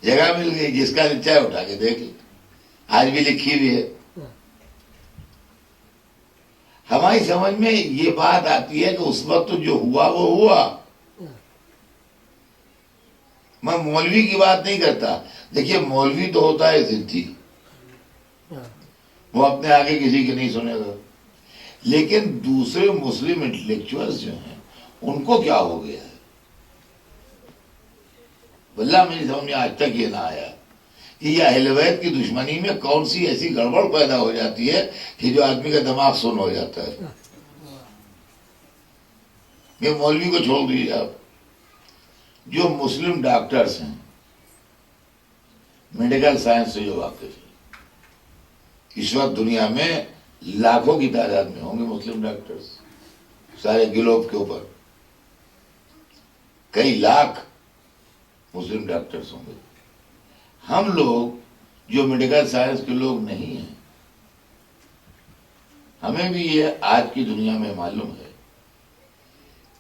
[SPEAKER 1] جگہ مل گئی، جس کا چاہے اٹھا کے دیکھ لیں، آج بھی لکھی ہوئی ہے۔ ہماری سمجھ میں یہ بات آتی ہے کہ اس وقت جو ہوا وہ ہوا، میں مولوی کی بات نہیں کرتا، دیکھیے مولوی تو ہوتا ہے ضدی، وہ اپنے آگے کسی کی نہیں سنے گا، لیکن دوسرے مسلم انٹلیکچوئلز جو ہیں ان کو کیا ہو گیا ہے؟ واللہ میری سمجھ میں آج تک یہ نہ آیا کہ یہ اہل بیت کی دشمنی میں کون سی ایسی گڑبڑ پیدا ہو جاتی ہے کہ جو آدمی کا دماغ سن ہو جاتا ہے۔ یہ مولوی کو چھوڑ دیجیے آپ، جو مسلم ڈاکٹرز ہیں، میڈیکل سائنس سے جو واقف ہیں، اس وقت دنیا میں لاکھوں کی تعداد میں ہوں گے مسلم ڈاکٹرز، سارے گلوب کے اوپر کئی لاکھ مسلم ڈاکٹرز ہوں گے۔ ہم لوگ جو میڈیکل سائنس کے لوگ نہیں ہیں، ہمیں بھی یہ آج کی دنیا میں معلوم ہے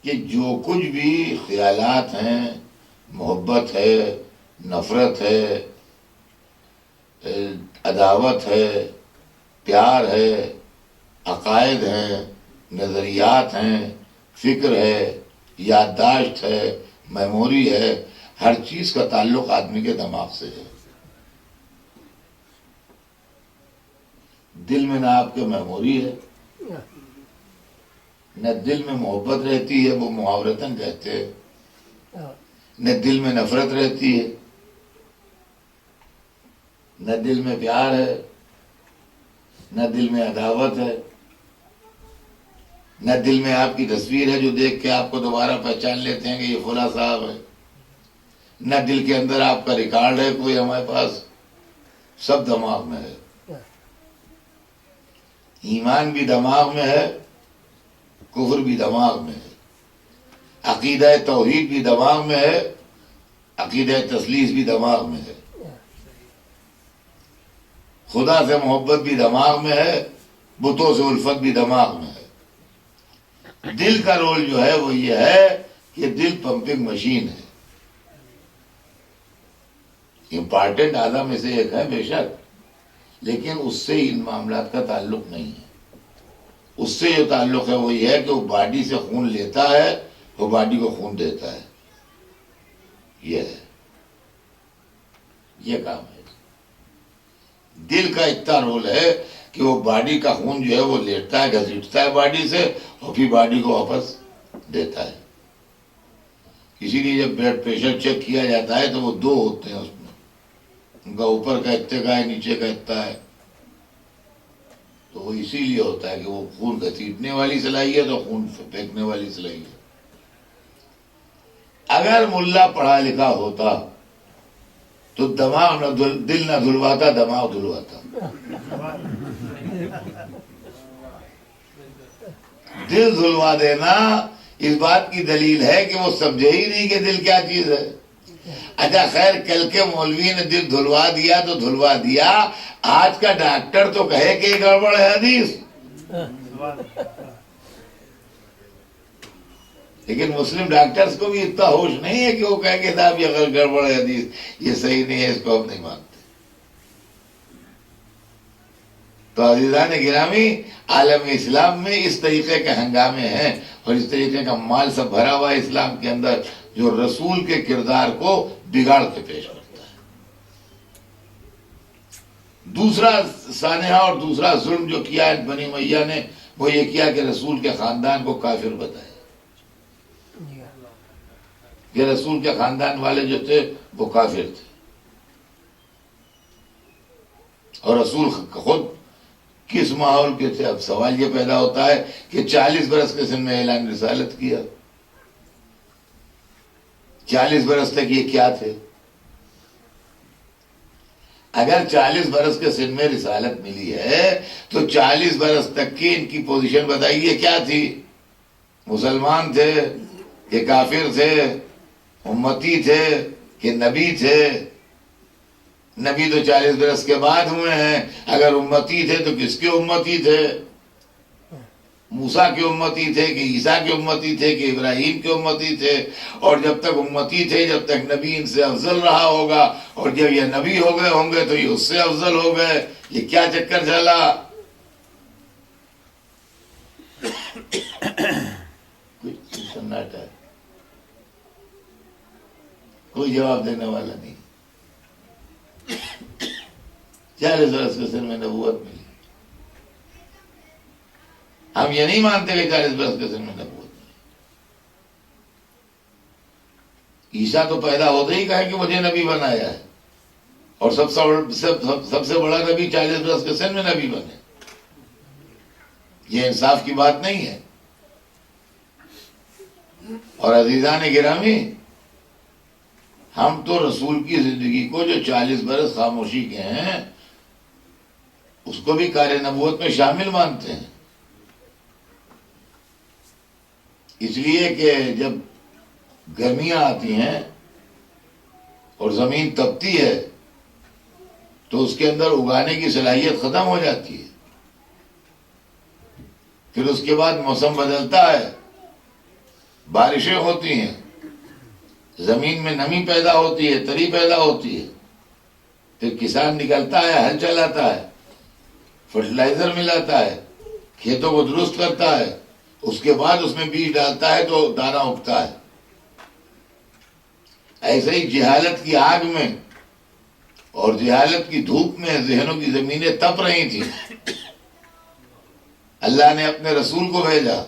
[SPEAKER 1] کہ جو کچھ بھی خیالات ہیں، محبت ہے، نفرت ہے، عداوت ہے، پیار ہے، عقائد ہیں، نظریات ہیں، فکر ہے، یادداشت ہے، میموری ہے، ہر چیز کا تعلق آدمی کے دماغ سے ہے۔ دل میں نہ آپ کے میموری ہے، نہ دل میں محبت رہتی ہے، وہ محاورتاً کہتے ہیں، نہ دل میں نفرت رہتی ہے، نہ دل میں پیار ہے، نہ دل میں عداوت ہے، نہ دل میں آپ کی تصویر ہے جو دیکھ کے آپ کو دوبارہ پہچان لیتے ہیں کہ یہ فلاں صاحب ہے، نہ دل کے اندر آپ کا ریکارڈ ہے کوئی ہمارے پاس، سب دماغ میں ہے۔ ایمان بھی دماغ میں ہے، کفر بھی دماغ میں ہے، عقیدہ توحید بھی دماغ میں ہے، عقیدہ تثلیث بھی دماغ میں ہے، خدا سے محبت بھی دماغ میں ہے، بتوں سے الفت بھی دماغ میں ہے۔ دل کا رول جو ہے وہ یہ ہے کہ دل پمپنگ مشین ہے، امپارٹنٹ اعضاء میں سے ایک ہے بے شک، لیکن اس سے ان معاملات کا تعلق نہیں ہے۔ اس سے جو تعلق ہے وہ یہ ہے کہ وہ باڈی سے خون لیتا ہے، وہ باڈی کو خون دیتا ہے، یہ ہے، یہ کام ہے۔ دل کا اتنا رول ہے کہ وہ باڈی کا خون جو ہے وہ لیٹتا ہے، گھسیٹتا ہے باڈی سے، اور پھر باڈی کو واپس دیتا ہے۔ اسی لیے جب بلڈ پریشر چیک کیا جاتا ہے تو وہ دو ہوتے ہیں اس میں، ان کا اوپر کا اتنے کا ہے، نیچے کا اتنا ہے، تو وہ اسی لیے ہوتا ہے کہ وہ خون گھسیٹنے والی صلاحیت اور خون پھینکنے والی صلاحیت۔ اب اگر ملا پڑھا لکھا ہوتا تو دماغ نہ دل نہ دھلواتا، دماغ دھلواتا. دل دھلوا دینا اس بات کی دلیل ہے کہ وہ سمجھے ہی نہیں کہ دل کیا چیز ہے. اچھا خیر، کل کے مولوی نے دل دھلوا دیا تو دھلوا دیا، آج کا ڈاکٹر تو کہے کہ یہ گڑبڑ ہے حدیث. لیکن مسلم ڈاکٹرز کو بھی اتنا ہوش نہیں ہے کہ وہ کہے کہ صاحب یہ اگر گڑبڑ ہے حدیث، یہ صحیح نہیں ہے، اس کو ہم نہیں مانتے. تو عزیزان گرامی، عالم اسلام میں اس طریقے کے ہنگامے ہیں اور اس طریقے کا مال سب بھرا ہوا ہے اسلام کے اندر، جو رسول کے کردار کو بگاڑ کے پیش کرتا ہے. دوسرا سانحہ اور دوسرا ظلم جو کیا ہے بنی امیہ نے، وہ یہ کیا کہ رسول کے خاندان کو کافر بتایا، کہ رسول کے خاندان والے جو تھے وہ کافر تھے. اور رسول خود کس ماحول کے تھے؟ اب سوال یہ پیدا ہوتا ہے کہ 40 برس کے سن میں اعلان رسالت کیا. 40 برس تک یہ کیا تھے؟ اگر 40 برس کے سن میں رسالت ملی ہے تو 40 برس تک کی ان کی پوزیشن بتائیے کیا تھی؟ مسلمان تھے کہ کافر تھے؟ امتی تھے کہ نبی تھے؟ نبی تو 40 برس کے بعد ہوئے ہیں. اگر امتی تھے تو کس کے امتی تھے؟ موسیٰ کے امتی تھے کہ عیسیٰ کے امتی تھے کہ ابراہیم کے امتی تھے؟ اور جب تک امتی تھے، جب تک نبی ان سے افضل رہا ہوگا، اور جب یہ نبی ہو گئے ہوں گے تو یہ اس سے افضل ہو گئے. یہ کیا چکر چلا؟ کچھ سناٹا ہے، کوئی جواب دینے والا نہیں. 40 برس کے سن میں نبوت ملی. ہم یہ نہیں مانتے کہ 40 برس کے سن میں نبوت ملی. عیسیٰ تو پیدا ہوتے ہی کہا کہ مجھے نبی بنایا ہے، اور سب سے بڑا نبی 40 برس کے سن میں نبی بنے. یہ انصاف کی بات نہیں ہے. اور عزیزان گرامی، ہم تو رسول کی زندگی کو جو 40 برس خاموشی کے ہیں اس کو بھی کار نبوت میں شامل مانتے ہیں. اس لیے کہ جب گرمیاں آتی ہیں اور زمین تپتی ہے تو اس کے اندر اگانے کی صلاحیت ختم ہو جاتی ہے. پھر اس کے بعد موسم بدلتا ہے، بارشیں ہوتی ہیں، زمین میں نمی پیدا ہوتی ہے، تری پیدا ہوتی ہے. پھر کسان نکلتا ہے، ہل چلاتا ہے، فرٹیلائزر ملاتا ہے، کھیتوں کو درست کرتا ہے، اس کے بعد اس میں بیج ڈالتا ہے تو دانہ اگتا ہے. ایسے ہی جہالت کی آگ میں اور جہالت کی دھوپ میں ذہنوں کی زمینیں تپ رہی تھیں. اللہ نے اپنے رسول کو بھیجا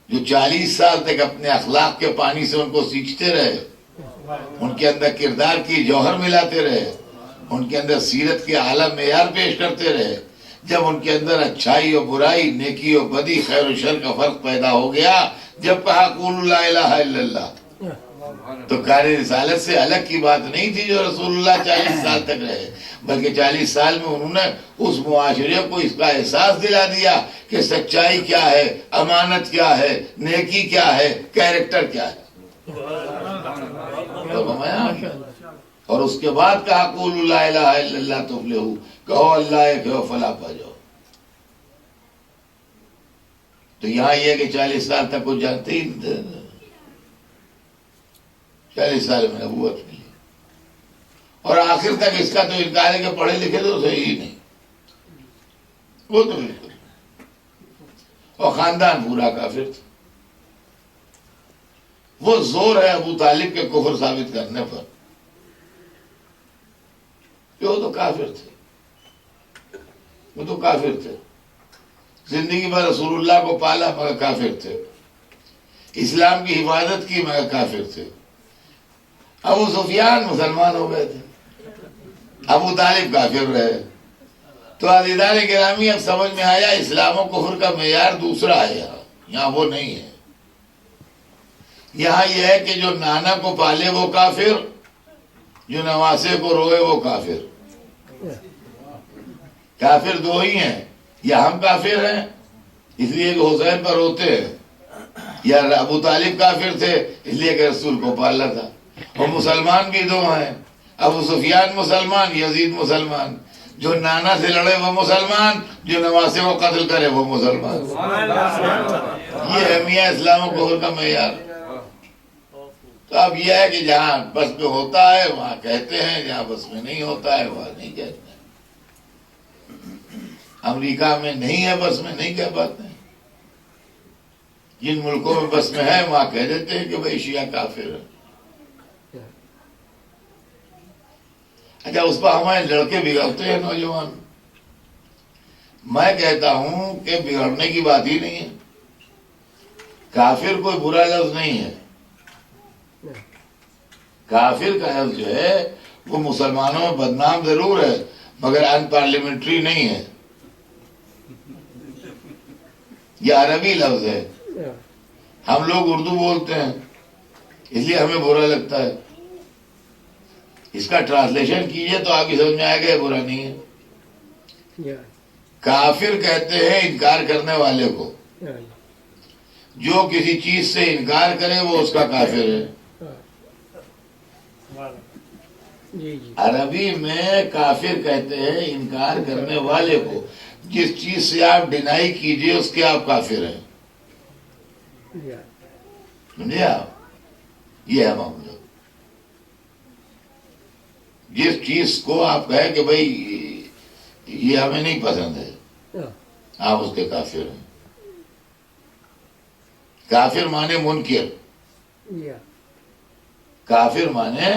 [SPEAKER 1] جو 40 سال تک اپنے اخلاق کے پانی سے ان کو سینچتے رہے، ان کے اندر کردار کی جوہر ملاتے رہے، ان کے اندر سیرت کے اعلیٰ معیار پیش کرتے رہے. جب ان کے اندر اچھائی اور برائی، نیکی اور بدی، خیر و شر کا فرق پیدا ہو گیا، جب کہا قولوا لا الہ الا اللہ، تو کار رسالت سے الگ کی بات نہیں تھی جو رسول اللہ 40 سال تک رہے، بلکہ 40 سال میں انہوں نے اس معاشرے کو اس کا احساس دلا دیا کہ سچائی کیا ہے، امانت کیا ہے، نیکی کیا ہے، کیریکٹر کیا ہے. اور اس کے بعد کہا قولوا لا الہ الا اللہ تفلحوا، کہو اللہ ایک ہے اور فلاح پا جاؤ. تو یہاں یہ کہ 40 سال تک وہ جانتے ہی نہیں تھے. 40 سال میں نبوت ملی، اور آخر تک اس کا تو انکار ہے کہ پڑھے لکھے تو صحیح ہی نہیں، وہ تو بالکل. اور خاندان پورا کافر تھا. وہ زور ہے ابو طالب کے کفر ثابت کرنے پر کہ وہ تو کافر تھے، وہ تو کافر تھے. زندگی میں رسول اللہ کو پالا مگر کافر تھے، اسلام کی حفاظت کی مگر کافر تھے. ابو سفیان مسلمان ہو گئے تھے، ابو طالب کافر رہے. تو عزیزان گرامی، اب سمجھ میں آیا اسلام و کفر کا معیار دوسرا ہے. یہاں وہ نہیں ہے. یہاں یہ ہے کہ جو نانا کو پالے وہ کافر، جو نواسے کو روئے وہ کافر. کافر دو ہی ہیں، یا ہم کافر ہیں اس لیے کہ حسین پر روتے ہیں، یا ابو طالب کافر تھے اس لیے کہ رسول کو پالا تھا. اور مسلمان بھی دو ہیں، ابو سفیان مسلمان، یزید مسلمان. جو نانا سے لڑے وہ مسلمان، جو نواسے کو قتل کرے وہ مسلمان. یہ ہے میاں اسلام و کفر کا معیار. تو اب یہ ہے کہ جہاں بس میں ہوتا ہے وہاں کہتے ہیں، جہاں بس میں نہیں ہوتا ہے وہاں نہیں کہتے ہیں. امریکہ میں نہیں ہے بس میں نہیں کہہ پاتے ہیں. جن ملکوں میں بس میں ہے وہاں کہہ دیتے ہیں کہ بھائی شیعہ کافر ہے. اچھا اس پر ہمارے لڑکے بگڑتے ہیں نوجوان. میں کہتا ہوں کہ بگڑنے کی بات ہی نہیں ہے. کافر کوئی برا لفظ نہیں ہے. کافر کا لفظ جو ہے وہ مسلمانوں میں بدنام ضرور ہے مگر ان پارلیمنٹری نہیں ہے. یہ عربی لفظ ہے. ہم لوگ اردو بولتے ہیں اس لیے ہمیں برا لگتا ہے. اس کا ٹرانسلیشن کیجئے تو آپ کی سمجھ میں آئے گا یہ برا نہیں ہے. کافر کہتے ہیں انکار کرنے والے کو. جو کسی چیز سے انکار کرے وہ اس کا کافر ہے. عربی میں کافر کہتے ہیں انکار کرنے والے کو. جس چیز سے آپ ڈینائی کیجئے اس کے آپ کافر ہیں. سمجھے آپ؟ یہ ہے معاملہ. جس چیز کو آپ کہیں کہ بھئی یہ ہمیں نہیں پسند ہے آپ اس کے کافر ہیں. کافر مانے منکر، کافر مانے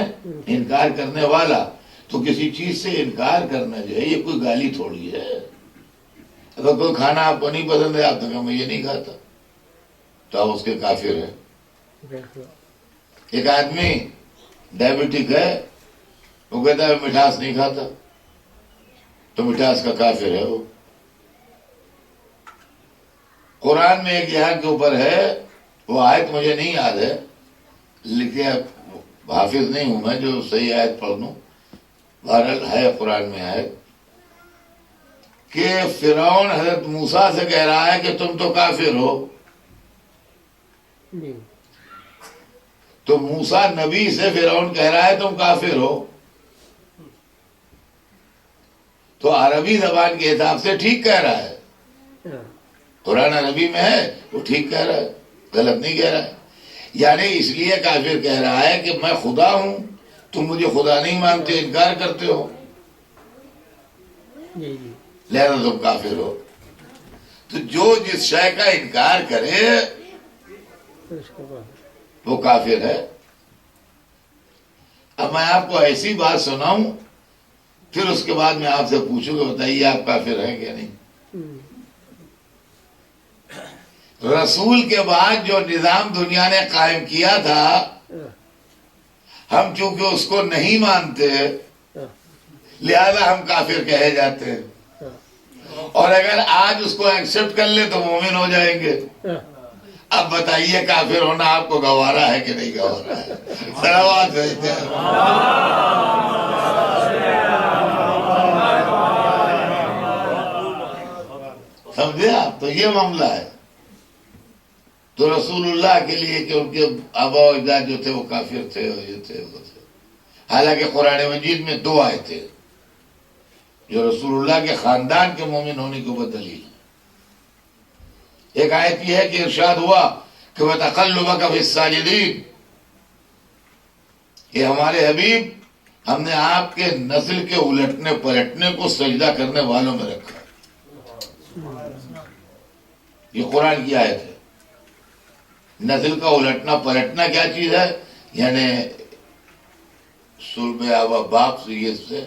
[SPEAKER 1] انکار کرنے والا. تو کسی چیز سے انکار کرنا جو ہے یہ کوئی گالی تھوڑی ہے. اگر کوئی کھانا آپ کو نہیں پسند ہے آپ تو کہ میں یہ نہیں کھاتا تو آپ اس کے کافر ہیں. ایک آدمی ڈائبٹک ہے وہ کہتا ہے مٹھاس نہیں کھاتا تو مٹھاس کا کافر ہے وہ. قرآن میں ایک یہاں کے اوپر ہے وہ آیت مجھے نہیں یاد ہے لیکن حافظ نہیں ہوں میں جو صحیح آیت پڑھ لوں. بہرحال ہے قرآن میں آیت کہ فرعون حضرت موسیٰ سے کہہ رہا ہے کہ تم تو کافر ہو. تو موسیٰ نبی سے فرعون کہہ رہا ہے تم کافر ہو. تو عربی زبان کے حساب سے ٹھیک کہہ رہا ہے. قرآن عربی میں ہے وہ ٹھیک کہہ رہا ہے، غلط نہیں کہہ رہا ہے. یعنی اس لیے کافر کہہ رہا ہے کہ میں خدا ہوں تم مجھے خدا نہیں مانتے، انکار کرتے ہو لہذا تم کافر ہو. تو جو جس شے کا انکار کرے وہ کافر ہے. اب میں آپ کو ایسی بات سناؤں پھر اس کے بعد میں آپ سے پوچھوں گا بتائیے آپ کافر ہیں کہ نہیں. رسول کے بعد جو نظام دنیا نے قائم کیا تھا ہم چونکہ اس کو نہیں مانتے لہذا ہم کافر کہے جاتے ہیں. اور اگر آج اس کو ایکسپٹ کر لے تو مومن ہو جائیں گے. اب بتائیے کافر ہونا آپ کو گوارا ہے کہ نہیں گوارا ہے؟ صلوات بھیجتے ہیں. سمجھے آپ؟ تو یہ معاملہ ہے. تو رسول اللہ کے لیے کہ ان کے آبا و اجداد جو تھے وہ کافر تھے اور یہ تھے وہ تھے. حالانکہ قرآن مجید میں دو آئے تھے جو رسول اللہ کے خاندان کے مومن ہونے کے اوپر دلیل ہے. ایک آیت یہ ہے کہ ارشاد ہوا کہ وَتَقَلُّبَكَ فِي السَّاجِدِينَ، کہ ہمارے حبیب ہم نے آپ کے نسل کے الٹنے پلٹنے کو سجدہ کرنے والوں میں رکھا. یہ قرآن کی آیت ہے. نسل کا الٹنا پلٹنا کیا چیز ہے؟ یعنی سلب آبا باپ سے یہ سے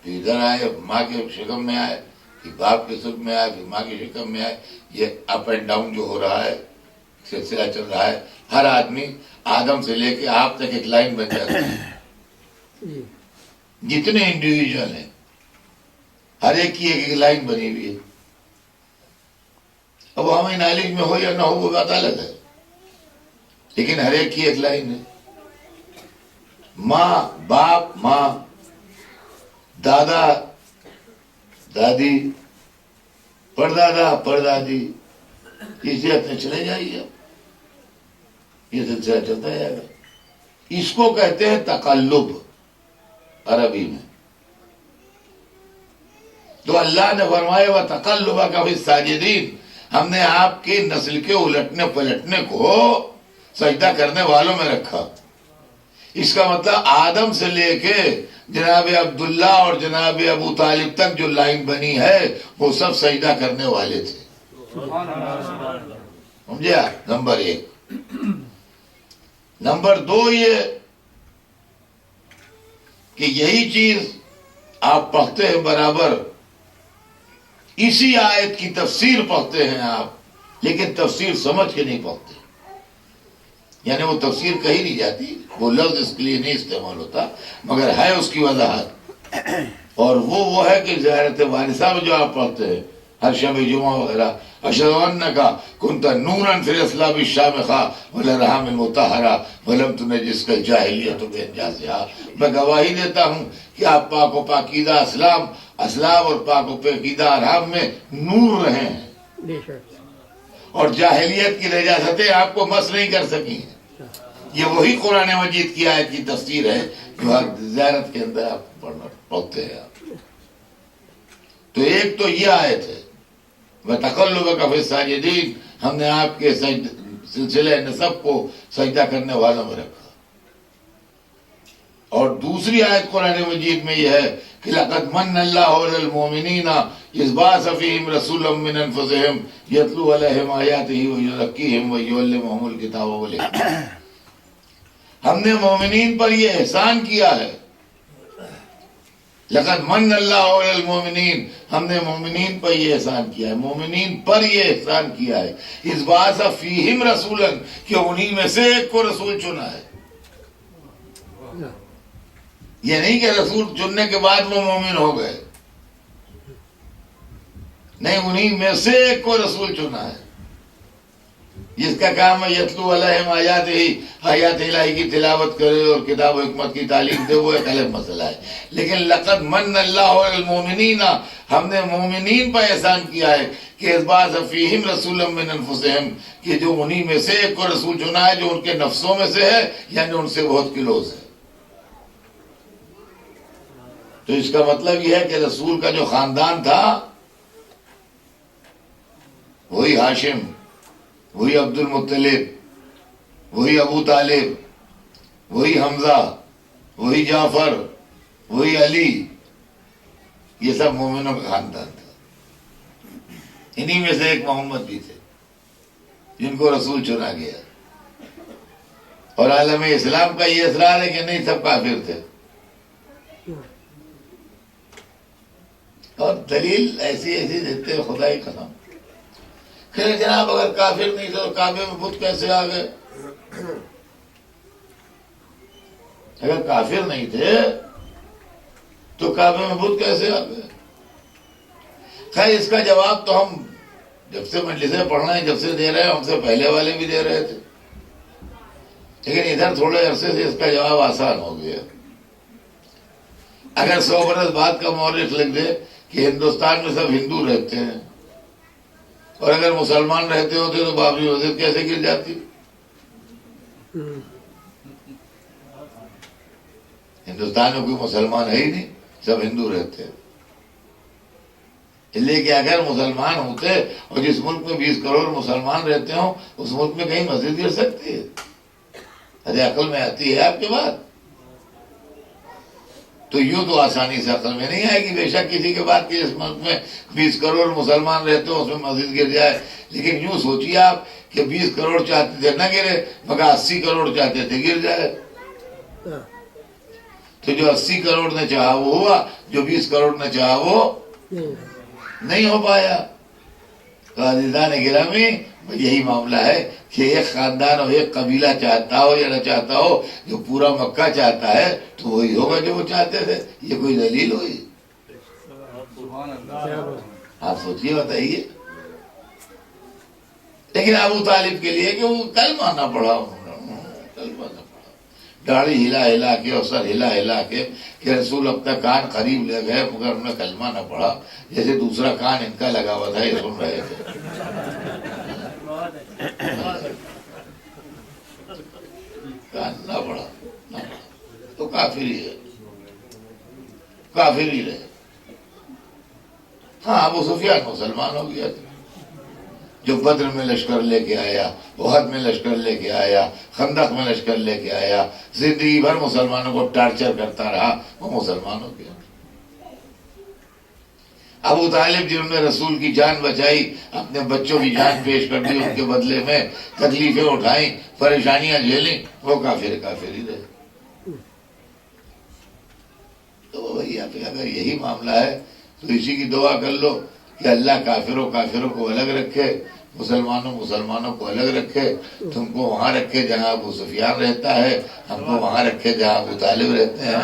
[SPEAKER 1] پھر ادھر آئے ماں کے شکم میں آئے پھر باپ کے سلب میں آئے پھر ماں کے شکم میں آئے. یہ اپ اینڈ ڈاؤن جو ہو رہا ہے سلسلہ چل رہا ہے. ہر آدمی آدم سے لے کے آپ تک ایک لائن بن جاتی ہے. جتنے انڈیویجول ہیں ہر ایک کی ایک ایک لائن بنی ہوئی ہے. اب ہمیں نالج میں ہو یا نہ ہو وہ بات الگ ہے لیکن ہر ایک کی ایک لائن ہے. ماں باپ ماں، دادا دادی، پردادا پردادی، اسی اپنے چلے جائیے. یہ سلسلہ چلتا جائے گا. اس کو کہتے ہیں تقلب عربی میں. تو اللہ نے فرمایا وَتَقَلُّبَكَ فِي السَّاجِدِينَ، ہم نے آپ کی نسل کے الٹنے پلٹنے کو سجدہ کرنے والوں میں رکھا. اس کا مطلب آدم سے لے کے جناب عبداللہ اور جناب ابو طالب تک جو لائن بنی ہے وہ سب سجدہ کرنے والے تھے. سمجھا؟ نمبر 1. نمبر 2 یہ کہ یہی چیز آپ پڑھتے ہیں برابر، اسی آیت کی تفسیر پڑھتے ہیں آپ، لیکن تفسیر سمجھ کے نہیں پڑھتے. یعنی وہ تفسیر کہی نہیں جاتی، وہ لفظ اس کے لیے نہیں استعمال ہوتا، مگر ہے اس کی وضاحت. اور وہ ہے کہ زیارت وارثہ میں جو آپ پڑھتے ہیں ہر شب جمعہ وغیرہ، اشہد انک کنت نورا فی الاسلام الشامخہ ولرحم المطہرہ ولم تنجسک الجاہلیۃ بانجازہا، میں گواہی دیتا ہوں کہ آپ پاک و پاکیزہ اسلام اور پاک و پاکیزہ ارحام میں نور رہے ہیں، اور جاہلیت کی نجاستیں آپ کو مس نہیں کر سکی ہیں. یہ وہی قرآن مجید کی آیت کی تفسیر ہے جو زیارت کے اندر آپ پڑھتے ہیں. آپ تو ایک تو یہ آیت ہے وَتَقَلُّبَكَ فِي السَّاجِدِينَ، ہم نے آپ کے سلسلہ نسب کو سجدہ کرنے والوں میں رکھا. اور دوسری آیت قرآن مجید میں یہ ہے کہ لَقَدْ مَنَّ اللَّهُ عَلَى الْمُؤْمِنِينَ إِذْ بَعَثَ فِيهِمْ رَسُولًا مِّنْ أَنفُسِهِمْ يَتْلُو عَلَيْهِمْ آيَاتِهِ وَيُزَكِّيهِمْ وَيُعَلِّمُهُمُ الْكِتَابَ وَالْحِكْمَةَ. ہم نے مومنین پر یہ احسان کیا ہے. لقد من اللہ علی المومنین، ہم نے مومنین پر یہ احسان کیا ہے، مومنین پر یہ احسان کیا ہے. اس بعث فیہم رسولا، کہ انہی میں سے ایک کو رسول چنا ہے. یہ نہیں کہ رسول چننے کے بعد وہ مومن ہو گئے، نہیں، انہی میں سے ایک کو رسول چنا ہے جس کا کام ہے یتلو علیہم آیات ہی، آیات الہی کی تلاوت کرے اور کتاب و حکمت کی تعلیم دے. وہ ایک الگ مسئلہ ہے. لیکن لقد من اللہ علی المومنین، ہم نے مومنین پر احسان کیا ہے کہ اس بعث فیہم رسولا من انفسہم، کہ جو انہی میں سے ایک کو رسول چنا ہے جو ان کے نفسوں میں سے ہے، یعنی ان سے بہت کلوز ہے. تو اس کا مطلب یہ ہے کہ رسول کا جو خاندان تھا وہی ہاشم، وہی عبد المطلب، وہی ابو طالب، وہی حمزہ، وہی جعفر، وہی علی، یہ سب مومنوں کا خاندان تھا. انہی میں سے ایک محمد بھی تھے جن کو رسول چنا گیا. اور عالم اسلام کا یہ اصرار ہے کہ نہیں، سب کافر تھے. اور دلیل ایسی دیتے ہیں خدا کی قسم کہ جناب اگر کافر نہیں تھے تو کعبے میں بت کیسے آ گئے؟ اگر کافر نہیں تھے تو کعبے میں بت کیسے آ گئے؟ خیر اس کا جواب تو ہم جب سے مجلسیں پڑھ رہے ہیں جب سے دے رہے ہیں، ہم سے پہلے والے بھی دے رہے تھے، لیکن ادھر تھوڑے عرصے سے اس کا جواب آسان ہو گیا. اگر 100 برس بعد کا مورخ لکھ دے کہ ہندوستان میں سب ہندو رہتے ہیں اور اگر مسلمان رہتے ہوتے تو بابری مسجد کیسے گر جاتی؟ ہندوستان میں کوئی مسلمان ہے ہی نہیں، سب ہندو رہتے ہیں. اس لیے کہ اگر مسلمان ہوتے اور جس ملک میں 20 کروڑ مسلمان رہتے ہوں اس ملک میں کہیں مسجد گر سکتی ہے؟ ارے عقل میں آتی ہے آپ کے بات؟ تو یوں تو آسانی سے عقل میں نہیں آئے گی. بے شک کسی کے بعد کہ اس ملک میں 20 کروڑ مسلمان رہتے ہو اس میں مسجد گر جائے، لیکن یوں سوچیے آپ کہ 20 کروڑ چاہتے تھے نہ گرے مگر 80 کروڑ چاہتے تھے گر جائے. تو جو 80 کروڑ نے چاہا وہ ہوا، جو 20 کروڑ نے چاہا وہ نہیں ہو پایا. عزیزان گرامی، یہی معاملہ ہے کہ ایک خاندان اور ایک قبیلہ چاہتا ہو یا نہ چاہتا ہو، جو پورا مکہ چاہتا ہے تو وہی ہوگا جو وہ چاہتے تھے. یہ کوئی دلیل ہوئی؟ آپ سوچیے، بتائیے. لیکن ابو طالب کے لیے کہ وہ کلمہ نہ پڑھا، کلمہ نہ پڑھا، داڑھی ہلا ہلا کے اور سر ہلا ہلا کے کہ رسول اپنا کان قریب لے گئے مگر انہوں نے کلمہ نہ پڑھا، جیسے دوسرا کان ان کا لگا ہوا تھا یہ سن رہے تھے۔ کان نہ پڑھا تو کافر ہی ہے، کافر ہی رہے۔ ہاں ابو سفیان مسلمان ہو گیا تھا، جو بدر میں لشکر لے کے آیا، احد میں لشکر لے کے آیا، خندق میں لشکر لے کے آیا، زندگی بھر مسلمانوں کو ٹارچر کرتا رہا، وہ مسلمان ہو گیا۔ ابو طالب جنہوں نے رسول کی جان بچائی، اپنے بچوں کی جان پیش کر دی، ان کے بدلے میں تکلیفیں اٹھائیں، پریشانیاں جھیلیں، وہ کافر ہی رہے۔ تو بھائی اگر یہی معاملہ ہے تو اسی کی دعا کر لو کہ اللہ کافروں کو الگ رکھے، مسلمانوں کو الگ رکھے، تم کو وہاں رکھے جہاں ابو سفیان رہتا ہے، ہم کو وہاں رکھے جہاں ابو طالب رہتے ہیں۔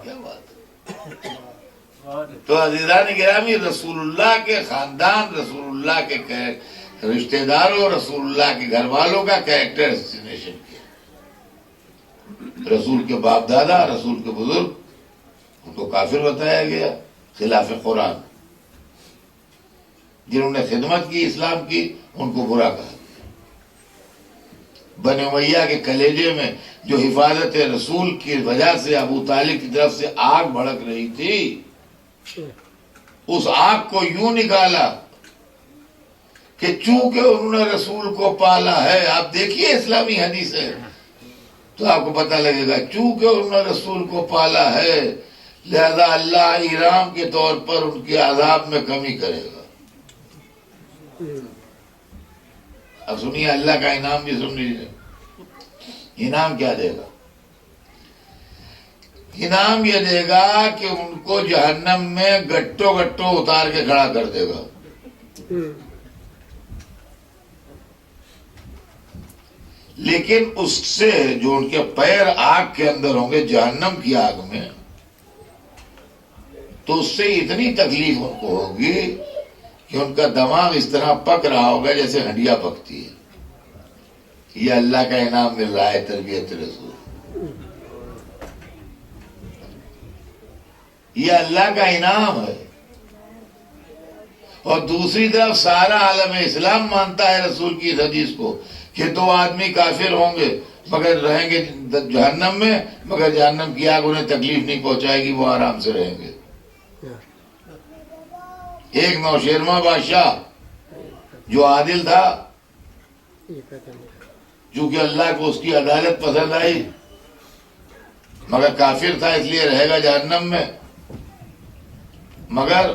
[SPEAKER 1] کیا بات ہے؟ تو عزیزان گرامی، رسول اللہ کے خاندان، رسول اللہ کے رشتہ داروں، رسول اللہ کے گھر والوں کا کریکٹر اسٹیمیشن کیا۔ رسول کے باپ دادا، رسول کے بزرگ، ان کو کافر بتایا گیا خلاف قرآن۔ جنہوں نے خدمت کی اسلام کی، ان کو برا کہا گیا۔ بنی امیہ کے کلیجے میں جو حفاظت رسول کی وجہ سے ابو طالب کی طرف سے آگ بھڑک رہی تھی، اس آگ کو یوں نکالا کہ چونکہ انہوں نے رسول کو پالا ہے، آپ دیکھیے اسلامی حدیث ہے تو آپ کو پتہ لگے گا، چونکہ انہوں نے رسول کو پالا ہے لہذا اللہ انعام کے طور پر ان کے عذاب میں کمی کرے گا۔ اب سنیے اللہ کا انعام بھی سن لیجیے۔ انعام کیا دے گا؟ انعام یہ دے گا کہ ان کو جہنم میں گٹو اتار کے کھڑا کر دے گا۔ لیکن اس سے جو ان کے پیر آگ کے اندر ہوں گے، جہنم کی آگ میں، تو اس سے اتنی تکلیف ان کو ہوگی کہ ان کا دماغ اس طرح پک رہا ہوگا جیسے ہنڈیا پکتی ہے۔ یہ اللہ کا انعام مل رہا ہے تربیت رسول، یہ اللہ کا انعام ہے۔ اور دوسری طرف سارا عالم اسلام مانتا ہے رسول کی اس حدیث کو کہ دو آدمی کافر ہوں گے مگر رہیں گے جہنم میں، مگر جہنم کی آگ انہیں تکلیف نہیں پہنچائے گی، وہ آرام سے رہیں گے۔ ایک نوشیروان بادشاہ جو عادل تھا، چونکہ اللہ کو اس کی عدالت پسند آئی، مگر کافر تھا اس لیے رہے گا جہنم میں، مگر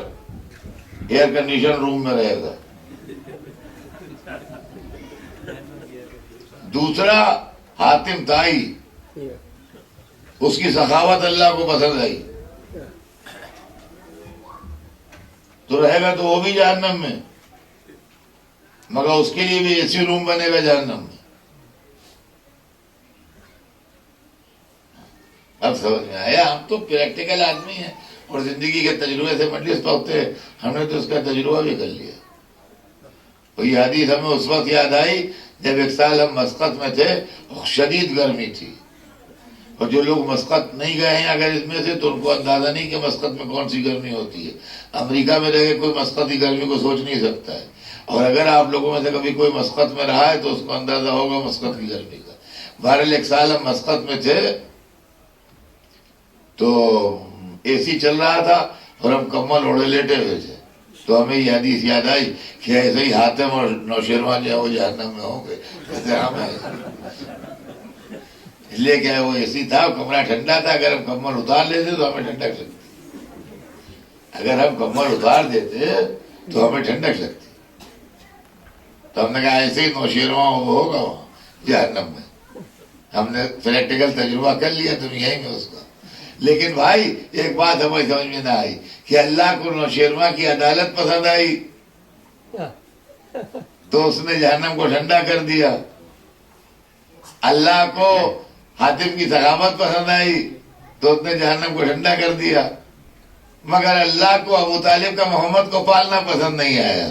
[SPEAKER 1] ایئر کنڈیشن روم میں رہے گا۔ دوسرا حاتم تائی، اس کی سخاوت اللہ کو پسند آئی تو رہے گا تو وہ بھی جہنم میں، مگر اس کے لیے بھی ایسی روم بنے گا جہنم میں۔ اب سمجھ میں آیا؟ ہم تو پریکٹیکل آدمی ہیں اور زندگی کے تجربے سے مجلس پہنچتے ہیں، ہم نے تو اس کا تجربہ بھی کر لیا۔ اور یہ حدیث ہمیں اس وقت یاد آئی جب ایک سال ہم مسقط میں تھے، شدید گرمی تھی، اور جو لوگ مسقط نہیں گئے ہیں اگر اس میں سے تو ان کو اندازہ نہیں کہ مسقط میں کون سی گرمی ہوتی ہے۔ امریکہ میں رہ کے کوئی مسقط کی گرمی کو سوچ نہیں سکتا ہے، اور اگر آپ لوگوں میں سے کبھی کوئی مسقط میں رہا ہے تو اس کو اندازہ ہوگا مسقط کی گرمی کا۔ بہرحال ایک سال ہم مسقط میں تھے تو اے سی چل رہا تھا اور ہم کمبل اوڑھے لیٹے ہوئے تھے، تو ہمیں یہ حدیث یاد آئی کہ ایسے ہی حاتم اور نوشیروان جو ہے وہ جہنم میں ہوں گے، ایسے ہم ہیں۔ اس لیے کہ وہ اے سی تھا، کمرہ ٹھنڈا تھا، اگر ہم کمبل اتار لیتے تو ہمیں ٹھنڈک لگتی، اگر ہم کمبل اتار دیتے تو ہمیں ٹھنڈک لگتی۔ تو ہم نے کہا ایسے ہی نوشیروان وہ ہوگا وہاں جہنم میں۔ ہم نے پریکٹیکل تجربہ کر لیا دنیا میں اس کا۔ لیکن بھائی ایک بات ہمیں سمجھ میں نہ آئی کہ اللہ کو نوشیروان کی عدالت پسند آئی تو اس نے جہنم کو ٹھنڈا کر دیا، اللہ کو حاتم کی سخاوت پسند آئی تو اس نے جہنم کو ٹھنڈا کر دیا، مگر اللہ کو ابو طالب کا محمد کو پالنا پسند نہیں آیا۔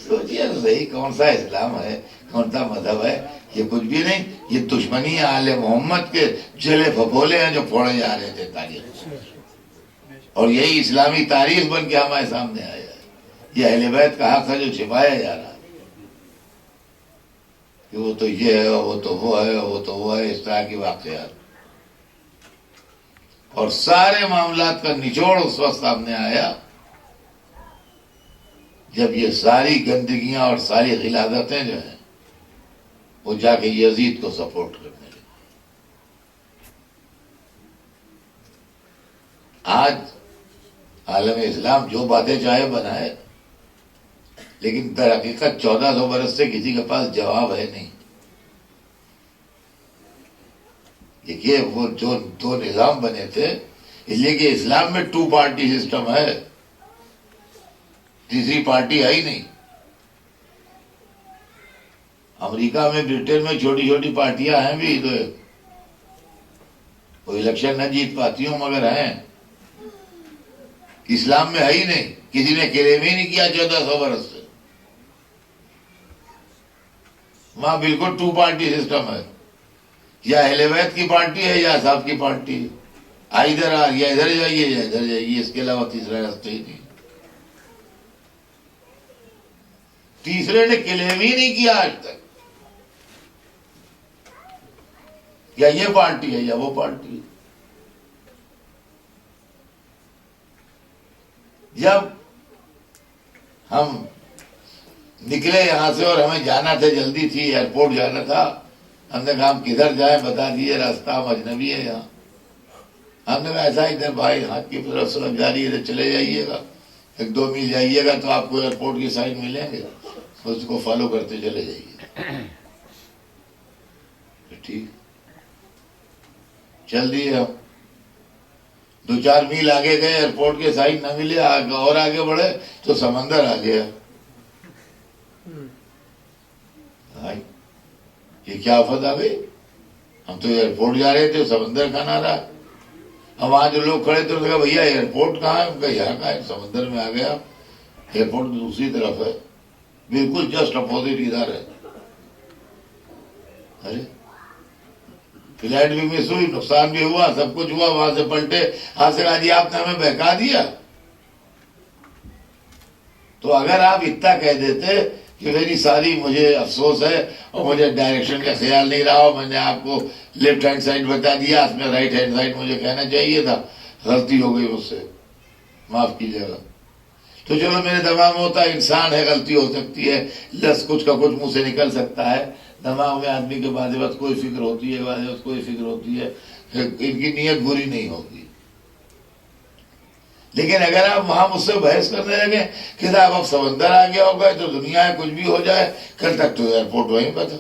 [SPEAKER 1] سوچیے تو صحیح، کون سا اسلام ہے، کون سا مذہب ہے؟ یہ کچھ بھی نہیں، یہ دشمنی آل محمد کے جلے پھپولے ہیں جو پھوڑے جا رہے تھے تاریخ میں، اور یہی اسلامی تاریخ بن کے ہمارے سامنے آیا ہے۔ یہ اہل بیت کا حق ہے جو چھپایا جا رہا ہے کہ وہ تو یہ ہے، وہ تو وہ ہے، وہ تو وہ ہے، اس طرح کی واقعات، اور سارے معاملات کا نچوڑ اس وقت سامنے آیا جب یہ ساری گندگیاں اور ساری غلاظتیں جو ہیں وہ جا کے یزید کو سپورٹ کرنے لگی۔ آج عالم اسلام جو باتیں چاہے بنائے، لیکن در حقیقت 1400 برس سے کسی کے پاس جواب ہے نہیں۔ دیکھیے وہ جو دو نظام بنے تھے، اس لیے کہ اسلام میں 2 پارٹی سسٹم ہے، تیسری پارٹی ہے ہی نہیں۔ امریکہ میں، برٹن میں چھوٹی چھوٹی پارٹیاں ہیں بھی، تو وہ الیکشن نہ جیت پاتی ہوں مگر ہیں۔ اسلام میں ہے ہی نہیں، کسی نے کلیم ہی نہیں کیا 1400 برس سے۔ وہاں بالکل 2 پارٹی سسٹم ہے، یا اہل بیت کی پارٹی ہے یا اصحاب کی پارٹی ہے، ادھر یا ادھر جائیے یا ادھر جائیے، اس کے علاوہ تیسرا راستہ ہی نہیں۔ تیسرے نے کلیم ہی نہیں کیا آج تک، یا یہ پارٹی ہے یا وہ پارٹی ہے۔ جب ہم نکلے یہاں سے اور ہمیں جانا تھا، جلدی تھی، ایئرپورٹ جانا تھا، ہم نے کہا ہم کدھر جائیں، بتا دیے راستہ، ہم اجنبی ہے یہاں۔ ہم نے کہا ایسا ادھر بھائی ہاتھ کی طرف سڑک جا رہی ہے، ادھر چلے جائیے گا، 1-2 میل جائیے گا تو آپ کو ایئرپورٹ کی سائن ملیں گے، اس کو فالو کرتے چلے جائیے۔ ٹھیک، چل دیے ہم، 2-4 میل آگے گئے، ایئرپورٹ کے سائن نہ ملے، اور آگے بڑھے تو سمندر آ گیا۔ یہ کیا آفت آ گئی، ہم تو ایئرپورٹ جا رہے تھے، سمندر کا نہ رہا۔ اب وہاں جو لوگ کھڑے تھے انہوں نے کہا بھیا ایئرپورٹ کہاں ہے؟ ان کا یہاں کہاں ہے، سمندر میں آ گیا، ایئرپورٹ دوسری طرف ہے، بالکل جسٹ اپوزٹ ادھر ہے۔ ارے فلائٹ بھی مس ہوئی، نقصان بھی ہوا، سب کچھ ہوا، وہاں سے پلٹے، ہاں سے کہا جی آپ نے ہمیں بہکا دیا۔ تو اگر آپ اتنا کہہ دیتے کہ میری ساری مجھے افسوس ہے اور مجھے ڈائریکشن کا خیال نہیں رہا، میں نے آپ کو لیفٹ ہینڈ سائڈ بتا دیا، اس میں رائٹ ہینڈ سائڈ مجھے کہنا چاہیے تھا، غلطی ہو گئی مجھ سے، معاف کیجیے گا۔ تو چلو میرے دماغ میں ہوتا ہے انسان ہے، غلطی ہو سکتی ہے، لفظ کچھ کا کچھ منہ سے نکل سکتا ہے، دماغ میں آدمی کے بعد وقت کوئی فکر ہوتی ہے، بعد وقت کوئی فکر ہوتی ہے، ان کی نیت بری نہیں ہوگی۔ لیکن اگر آپ وہاں مجھ سے بحث کرنے لگے کہ صاحب اب سمندر آ گیا ہوگا تو دنیا ہے کچھ بھی ہو جائے، کل تک تو ایئرپورٹ وہیں پہ تھا۔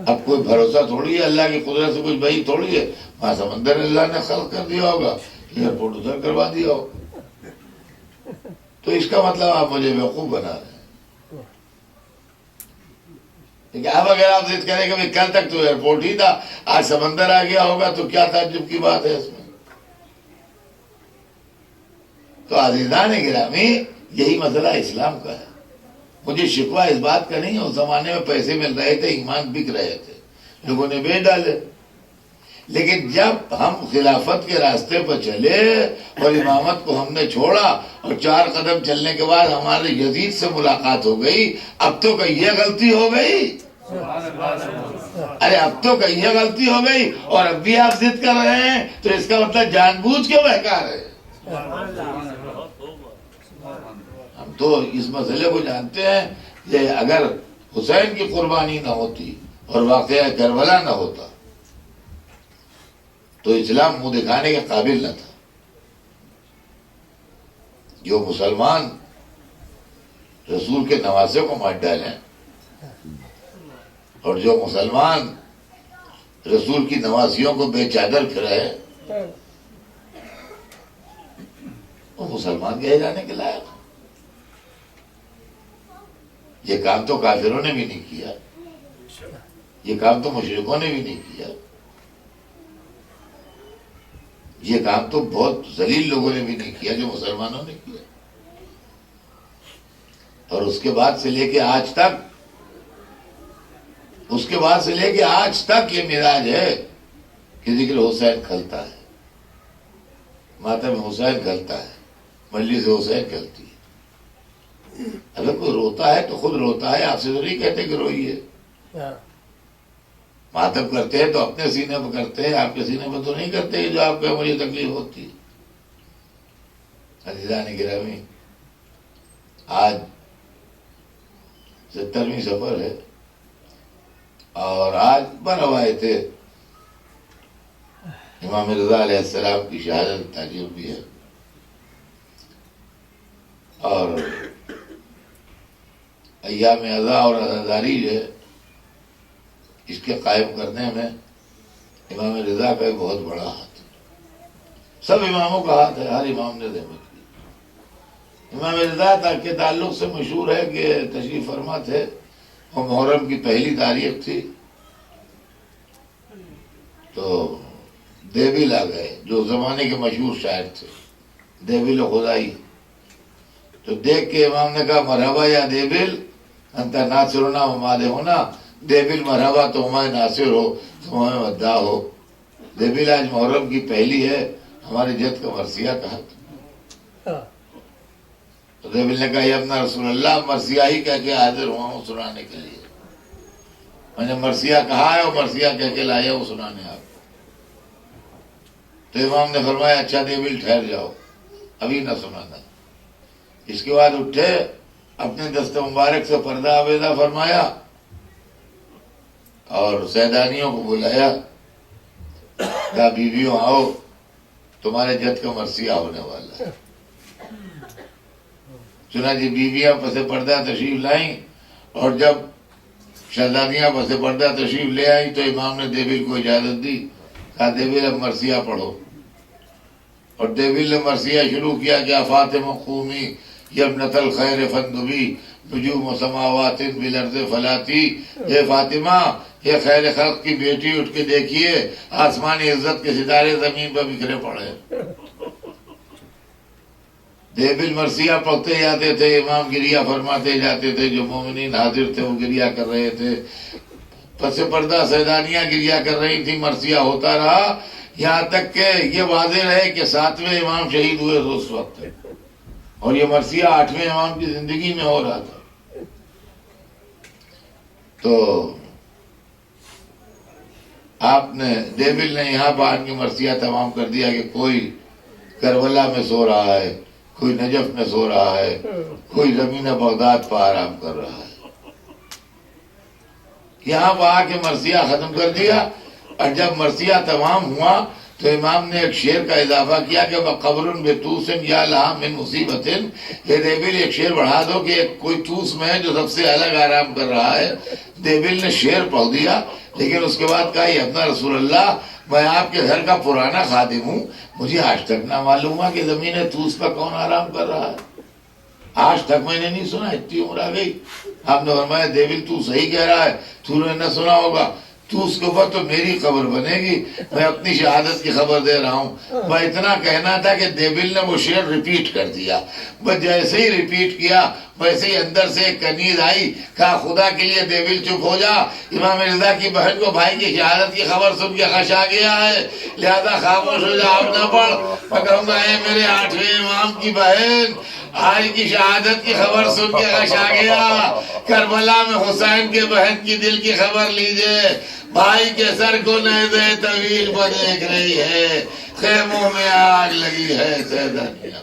[SPEAKER 1] اب کوئی بھروسہ تھوڑی ہے، اللہ کی قدرت سے کچھ بھائی تھوڑی ہے، وہاں سمندر اللہ نے خلق کر دیا ہوگا، ایئرپورٹ ادھر کروا دیا ہوگا۔ تو اس کا مطلب آپ مجھے بیوقوف بنا رہے ہیں۔ اب اگر آپ ضد کریں کہ کل تک تو ایئرپورٹ ہی تھا، آج سمندر آ گیا ہوگا، تو کیا تعجب کی بات ہے اس میں؟ تو عزیزان گرامی، یہی مسئلہ اسلام کا ہے۔ مجھے شکوہ اس بات کا نہیں ہے، اس زمانے میں پیسے مل رہے تھے، ایمان بک رہے تھے، لوگوں نے بیچ ڈالے، لیکن جب ہم خلافت کے راستے پر چلے اور امامت کو ہم نے چھوڑا اور 4 قدم چلنے کے بعد ہمارے یزید سے ملاقات ہو گئی، اب تو کہ یہ غلطی ہو گئی، ارے اب تو کہ یہ غلطی ہو گئی، اور اب بھی آپ ضد کر رہے ہیں، تو اس کا مطلب جان بوجھ کے بہکا رہے ہیں۔ ہم تو اس مسئلے کو جانتے ہیں کہ اگر حسین کی قربانی نہ ہوتی اور واقعہ کربلا نہ ہوتا تو اسلام منہ دکھانے کے قابل نہ تھا۔ جو مسلمان رسول کے نواسے کو مار ڈالیں اور جو مسلمان رسول کی نواسیوں کو بے چادر پھرائے، وہ مسلمان کہے جانے کے لائق۔ یہ کام تو کافروں نے بھی نہیں کیا، یہ کام تو مشرکوں نے بھی نہیں کیا، یہ کام تو بہت ذلیل لوگوں نے بھی نہیں کیا جو مسلمانوں نے کیا۔ اور اس کے بعد سے لے کے آج تک یہ مزاج ہے کہ ذکر حسین کھلتا ہے، ماتم حسین کھلتا ہے، مجلس حسین کھلتی ہے۔ اگر کوئی روتا ہے تو خود روتا ہے، آپ سے تو نہیں کہتے کہ روئیے۔ ماتم کرتے ہیں تو اپنے سینے پہ کرتے ہیں، آپ کے سینے پہ تو نہیں کرتے جو آپ کو مجھے تکلیف ہوتی ہے۔ عزیزان گرامی، آج 70ویں سفر ہے اور آج بروایت امام رضا علیہ السلام کی شہادت تاجر بھی ہے، اور ایام عزا اور عزاداری جو ہے اس کے قائم کرنے میں امام رضا کا ایک بہت بڑا ہاتھ ہے۔ سب اماموں کا ہاتھ ہے، ہر امام نے زحمت کی۔ امام رضا کے تعلق سے مشہور ہے کہ تشریف فرما تھے، اور محرم کی پہلی تاریخ تھی تو دیویل آ گئے، جو زمانے کے مشہور شاعر تھے، دیویل خدائی۔ تو دیکھ کے امام نے کہا مرحبا یا دیویل انت ناصرنا و مادحنا، دیویل مرحبا تو ہمارے ناصر ہو، تم ہمیں مداح ہو۔ دیویل آج محرم کی پہلی ہے، ہمارے جد کا مرثیہ کہا تھا۔ تو دیویل نے کہا یا ابن رسول اللہ، مرثیہ ہی کہہ کے حاضر ہوا ہوں سنانے کے لیے، میں نے مرثیہ کہا ہے اور مرثیہ کہہ کے لایا ہوں سنانے آپ کو۔ تو امام نے فرمایا اچھا دیویل ٹھہر جاؤ، ابھی نہ سنانا۔ اس کے بعد اٹھے، اپنے دست مبارک سے پردہ آویزہ فرمایا اور سیدانیوں کو بلایا، کہا بیویوں آؤ، تمہارے جد کا مرثیہ ہونے والا ہے۔ چنانچہ بیویاں پس پردہ تشریف لائیں، اور جب شہزادیاں پس پردہ تشریف لے آئیں تو امام نے دیویل کو اجازت دی، کہا دیویل اب مرثیہ پڑھو۔ اور دیویل نے مرثیہ شروع کیا کہ فاطمہ قومی یبنت الخیر فندبی نجوم سماوات بالارض فلاتی، اے فاطمہ، یہ خیر خلق کی بیٹی اٹھ کے دیکھیے، آسمانی عزت کے ستارے زمین پر بکھرے پڑے۔ دیویل مرثیہ پڑھتے جاتے تھے، امام گریہ فرماتے جاتے تھے، جو مومنین حاضر تھے وہ گریہ کر رہے تھے، پس پردہ سیدانیاں گریہ کر رہی تھی، مرثیہ ہوتا رہا، یہاں تک کہ یہ واضح رہے کہ 7ویں امام شہید ہوئے تو اس وقت، اور یہ مرثیہ 8ویں امام کی زندگی میں ہو رہا تھا۔ تو آپ نے دیویل نے یہاں بعد کی مرثیہ تمام کر دیا کہ کوئی کربلا میں سو رہا ہے، کوئی نجف میں سو رہا ہے، کوئی زمین بغداد پر آرام کر رہا ہے۔ یہاں آ کے مرثیہ ختم کر دیا، اور جب مرثیہ تمام ہوا تو امام نے ایک شعر کا اضافہ کیا کہ وَقَبْرٌ بِتُوسٍ يَا لَهَا مِن مُصِيبَةٍ، یہ دیویل ایک شعر بڑھا دو کہ ایک کوئی توس میں ہے جو سب سے الگ آرام کر رہا ہے۔ دیویل نے شعر پڑھ دیا، لیکن اس کے بعد کہا یہ اپنا رسول اللہ، میں آپ کے گھر کا پرانا خادم ہوں، مجھے آج تک نہ معلوم ہوا کہ زمین توس پر کون آرام کر رہا ہے، آج تک میں نے نہیں سنا، اتنی عمر آ گئی۔ آپ نے فرمایا دیویل تو صحیح کہہ رہا ہے، تو نے نہ سنا ہوگا، تو اس کے اوپر تو میری خبر بنے گی، میں اپنی شہادت کی خبر دے رہا ہوں۔ میں اتنا کہنا تھا کہ دیویل نے وہ شعر ریپیٹ کر دیا، بس جیسے ہی ریپیٹ کیا ویسے ہی اندر سے ایک کنیز آئی، کہا خدا کے لیے دیویل چپ ہو جا، امام رضا کی بہن کو بھائی کی شہادت کی خبر سن کے خش آ گیا ہے، لہذا خاموش ہو جا، اب نہ پڑھ۔ میں کہوں گا اے میرے 8ویں امام کی بہن، آج کی شہادت کی خبر سن کے غش آ گیا، کربلا میں حسین کے بہن کی دل کی خبر لیجئے، بھائی کے سر کو نیزے طویل پر دیکھ رہی ہے، خیموں میں آگ لگی ہے سیدانیہ۔